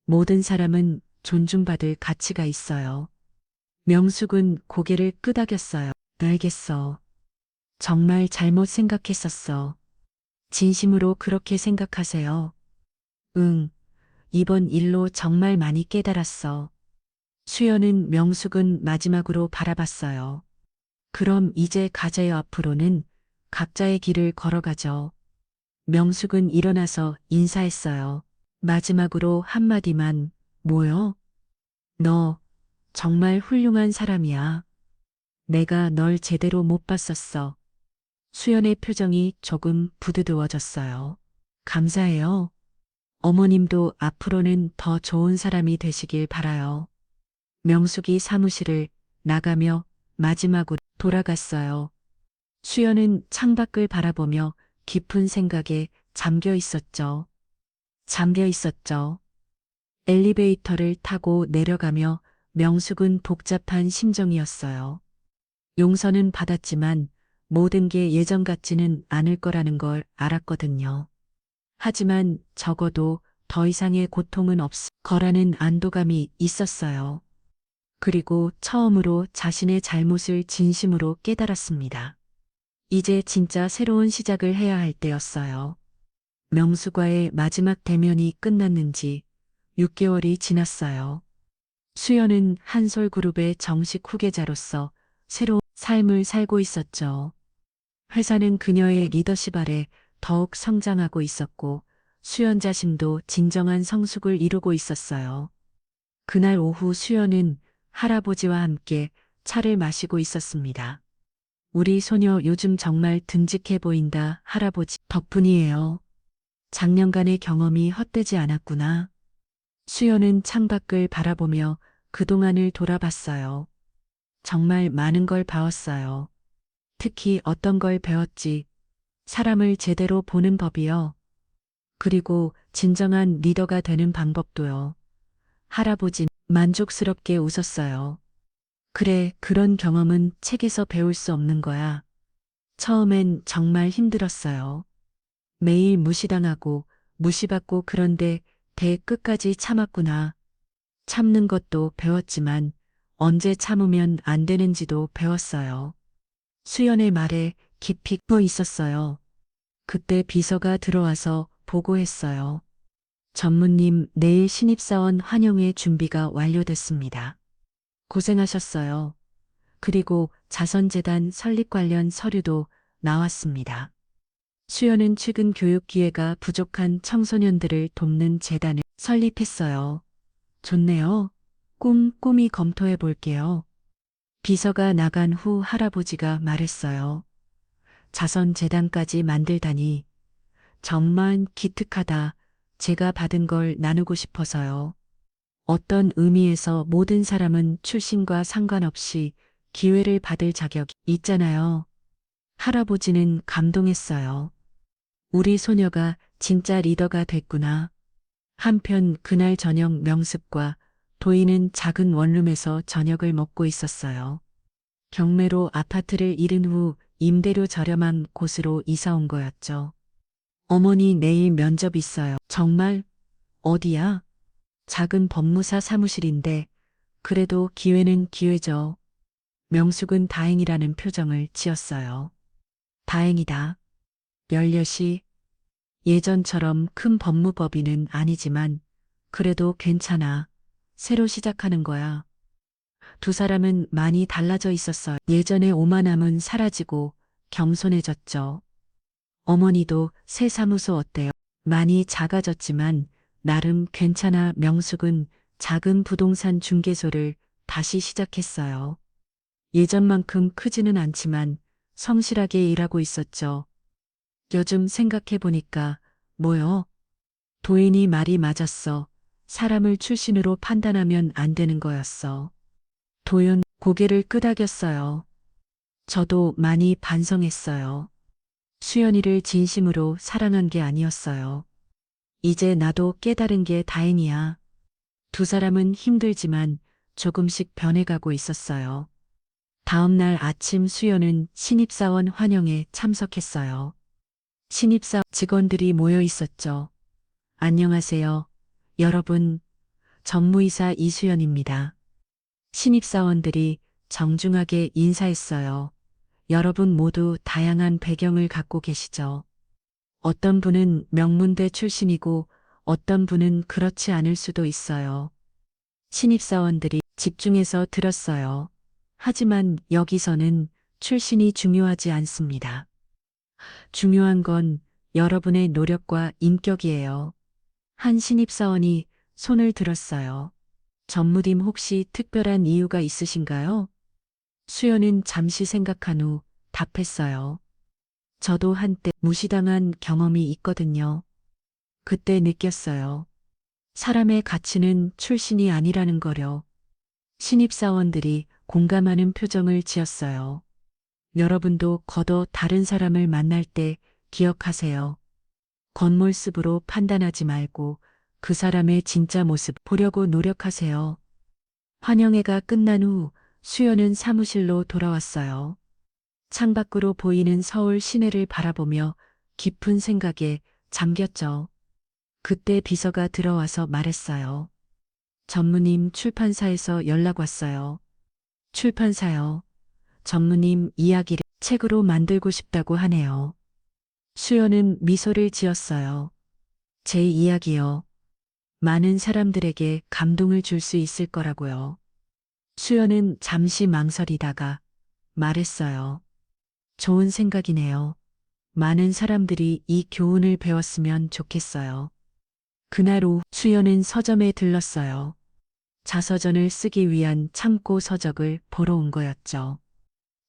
모든 사람은 존중받을 가치가 있어요. 명숙은 고개를 끄덕였어요. 알겠어. 정말 잘못 생각했었어. 진심으로 그렇게 생각하세요. 응, 이번 일로 정말 많이 깨달았어. 수연은 명숙은 마지막으로 바라봤어요. 그럼 이제 가자요. 앞으로는 각자의 길을 걸어가죠. 명숙은 일어나서 인사했어요. 마지막으로 한마디만, 뭐요? 너 정말 훌륭한 사람이야. 내가 널 제대로 못 봤었어. 수연의 표정이 조금 부드러워졌어요. 감사해요. 어머님도 앞으로는 더 좋은 사람이 되시길 바라요. 명숙이 사무실을 나가며 마지막으로 돌아갔어요. 수연은 창밖을 바라보며 깊은 생각에 잠겨 있었죠. 잠겨 있었죠. 엘리베이터를 타고 내려가며 명숙은 복잡한 심정이었어요. 용서는 받았지만 모든 게 예전 같지는 않을 거라는 걸 알았거든요. 하지만 적어도 더 이상의 고통은 없을 거라는 안도감이 있었어요. 그리고 처음으로 자신의 잘못을 진심으로 깨달았습니다. 이제 진짜 새로운 시작을 해야 할 때였어요. 명수과의 마지막 대면이 끝났는지 6개월이 지났어요. 수연은 한솔그룹의 정식 후계자로서 새로운 삶을 살고 있었죠. 회사는 그녀의 리더십 아래 더욱 성장하고 있었고 수연 자신도 진정한 성숙을 이루고 있었어요. 그날 오후 수연은 할아버지와 함께 차를 마시고 있었습니다. 우리 소녀 요즘 정말 듬직해 보인다, 할아버지 덕분이에요. 작년간의 경험이 헛되지 않았구나. 수연은 창밖을 바라보며 그동안을 돌아봤어요. 정말 많은 걸 배웠어요. 특히 어떤 걸 배웠지. 사람을 제대로 보는 법이요. 그리고 진정한 리더가 되는 방법도요. 할아버진 만족스럽게 웃었어요. 그래, 그런 경험은 책에서 배울 수 없는 거야. 처음엔 정말 힘들었어요. 매일 무시당하고 무시받고 그런데 대 끝까지 참았구나. 참는 것도 배웠지만 언제 참으면 안 되는지도 배웠어요. 수연의 말에 깊이 껴 있었어요. 그때 비서가 들어와서 보고했어요. 전무님, 내일 신입사원 환영회 준비가 완료됐습니다. 고생하셨어요. 그리고 자선재단 설립 관련 서류도 나왔습니다. 수연은 최근 교육 기회가 부족한 청소년들을 돕는 재단을 설립했어요. 좋네요. 꼼꼼히 검토해 볼게요. 비서가 나간 후 할아버지가 말했어요. 자선재단까지 만들다니 정말 기특하다. 제가 받은 걸 나누고 싶어서요. 어떤 의미에서 모든 사람은 출신과 상관없이 기회를 받을 자격이 있잖아요. 할아버지는 감동했어요. 우리 소녀가 진짜 리더가 됐구나. 한편 그날 저녁 명습과 도희는 작은 원룸에서 저녁을 먹고 있었어요. 경매로 아파트를 잃은 후 임대료 저렴한 곳으로 이사 온 거였죠. 어머니 내일 면접 있어요. 정말? 어디야? 작은 법무사 사무실인데 그래도 기회는 기회죠. 명숙은 다행이라는 표정을 지었어요. 다행이다. 열려시 예전처럼 큰 법무법인은 아니지만 그래도 괜찮아. 새로 시작하는 거야. 두 사람은 많이 달라져 있었어요. 예전의 오만함은 사라지고 겸손해졌죠. 어머니도 새 사무소 어때요? 많이 작아졌지만 나름 괜찮아. 명숙은 작은 부동산 중개소를 다시 시작했어요. 예전만큼 크지는 않지만 성실하게 일하고 있었죠. 요즘 생각해보니까 뭐요? 도인이 말이 맞았어. 사람을 출신으로 판단하면 안 되는 거였어. 도윤 고개를 끄덕였어요. 저도 많이 반성했어요. 수연이를 진심으로 사랑한 게 아니었어요. 이제 나도 깨달은 게 다행이야. 두 사람은 힘들지만 조금씩 변해가고 있었어요. 다음 날 아침 수연은 신입사원 환영에 참석했어요. 신입사 직원들이 모여 있었죠. 안녕하세요. 여러분, 전무이사 이수연입니다. 신입사원들이 정중하게 인사했어요. 여러분 모두 다양한 배경을 갖고 계시죠. 어떤 분은 명문대 출신이고 어떤 분은 그렇지 않을 수도 있어요. 신입사원들이 집중해서 들었어요. 하지만 여기서는 출신이 중요하지 않습니다. 중요한 건 여러분의 노력과 인격이에요. 한 신입사원이 손을 들었어요. 전무님 혹시 특별한 이유가 있으신가요? 수연은 잠시 생각한 후 답했어요. 저도 한때 무시당한 경험이 있거든요. 그때 느꼈어요. 사람의 가치는 출신이 아니라는 거려. 신입사원들이 공감하는 표정을 지었어요. 여러분도 거둬 다른 사람을 만날 때 기억하세요. 겉모습으로 판단하지 말고 그 사람의 진짜 모습 보려고 노력하세요. 환영회가 끝난 후 수연은 사무실로 돌아왔어요. 창밖으로 보이는 서울 시내를 바라보며 깊은 생각에 잠겼죠. 그때 비서가 들어와서 말했어요. 전무님 출판사에서 연락 왔어요. 출판사요. 전무님 이야기를 책으로 만들고 싶다고 하네요. 수연은 미소를 지었어요. 제 이야기요. 많은 사람들에게 감동을 줄 수 있을 거라고요. 수연은 잠시 망설이다가 말했어요. 좋은 생각이네요. 많은 사람들이 이 교훈을 배웠으면 좋겠어요. 그날 오후 수연은 서점에 들렀어요. 자서전을 쓰기 위한 참고 서적을 보러 온 거였죠.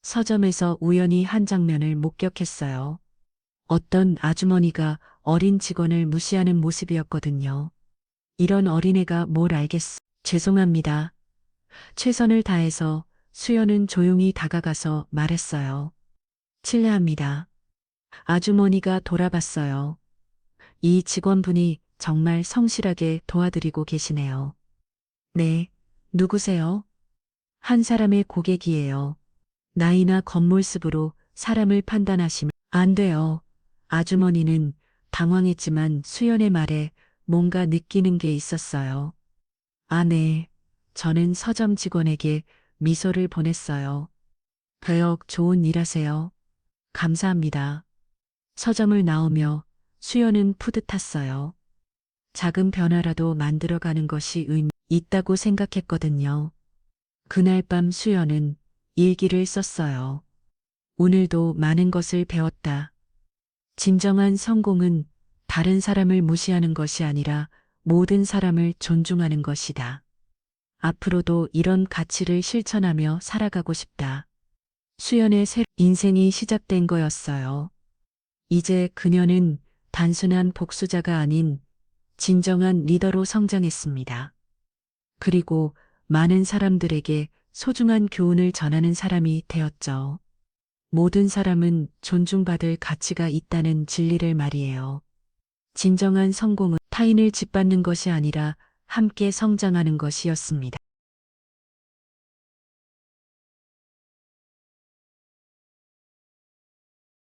서점에서 우연히 한 장면을 목격했어요. 어떤 아주머니가 어린 직원을 무시하는 모습이었거든요. 이런 어린애가 뭘 알겠어. 죄송합니다. 최선을 다해서 수연은 조용히 다가가서 말했어요. 실례합니다. 아주머니가 돌아봤어요. 이 직원분이 정말 성실하게 도와드리고 계시네요. 네, 누구세요? 한 사람의 고객이에요. 나이나 겉모습으로 사람을 판단하시면 안 돼요. 아주머니는 당황했지만 수연의 말에 뭔가 느끼는 게 있었어요. 아, 네. 저는 서점 직원에게 미소를 보냈어요. 배역 좋은 일 하세요. 감사합니다. 서점을 나오며 수연은 뿌듯했어요. 작은 변화라도 만들어가는 것이 의미 있다고 생각했거든요. 그날 밤 수연은 일기를 썼어요. 오늘도 많은 것을 배웠다. 진정한 성공은 다른 사람을 무시하는 것이 아니라 모든 사람을 존중하는 것이다. 앞으로도 이런 가치를 실천하며 살아가고 싶다. 수연의 새 인생이 시작된 거였어요. 이제 그녀는 단순한 복수자가 아닌 진정한 리더로 성장했습니다. 그리고 많은 사람들에게 소중한 교훈을 전하는 사람이 되었죠. 모든 사람은 존중받을 가치가 있다는 진리를 말이에요. 진정한 성공은 타인을 짓밟는 것이 아니라 함께 성장하는 것이었습니다.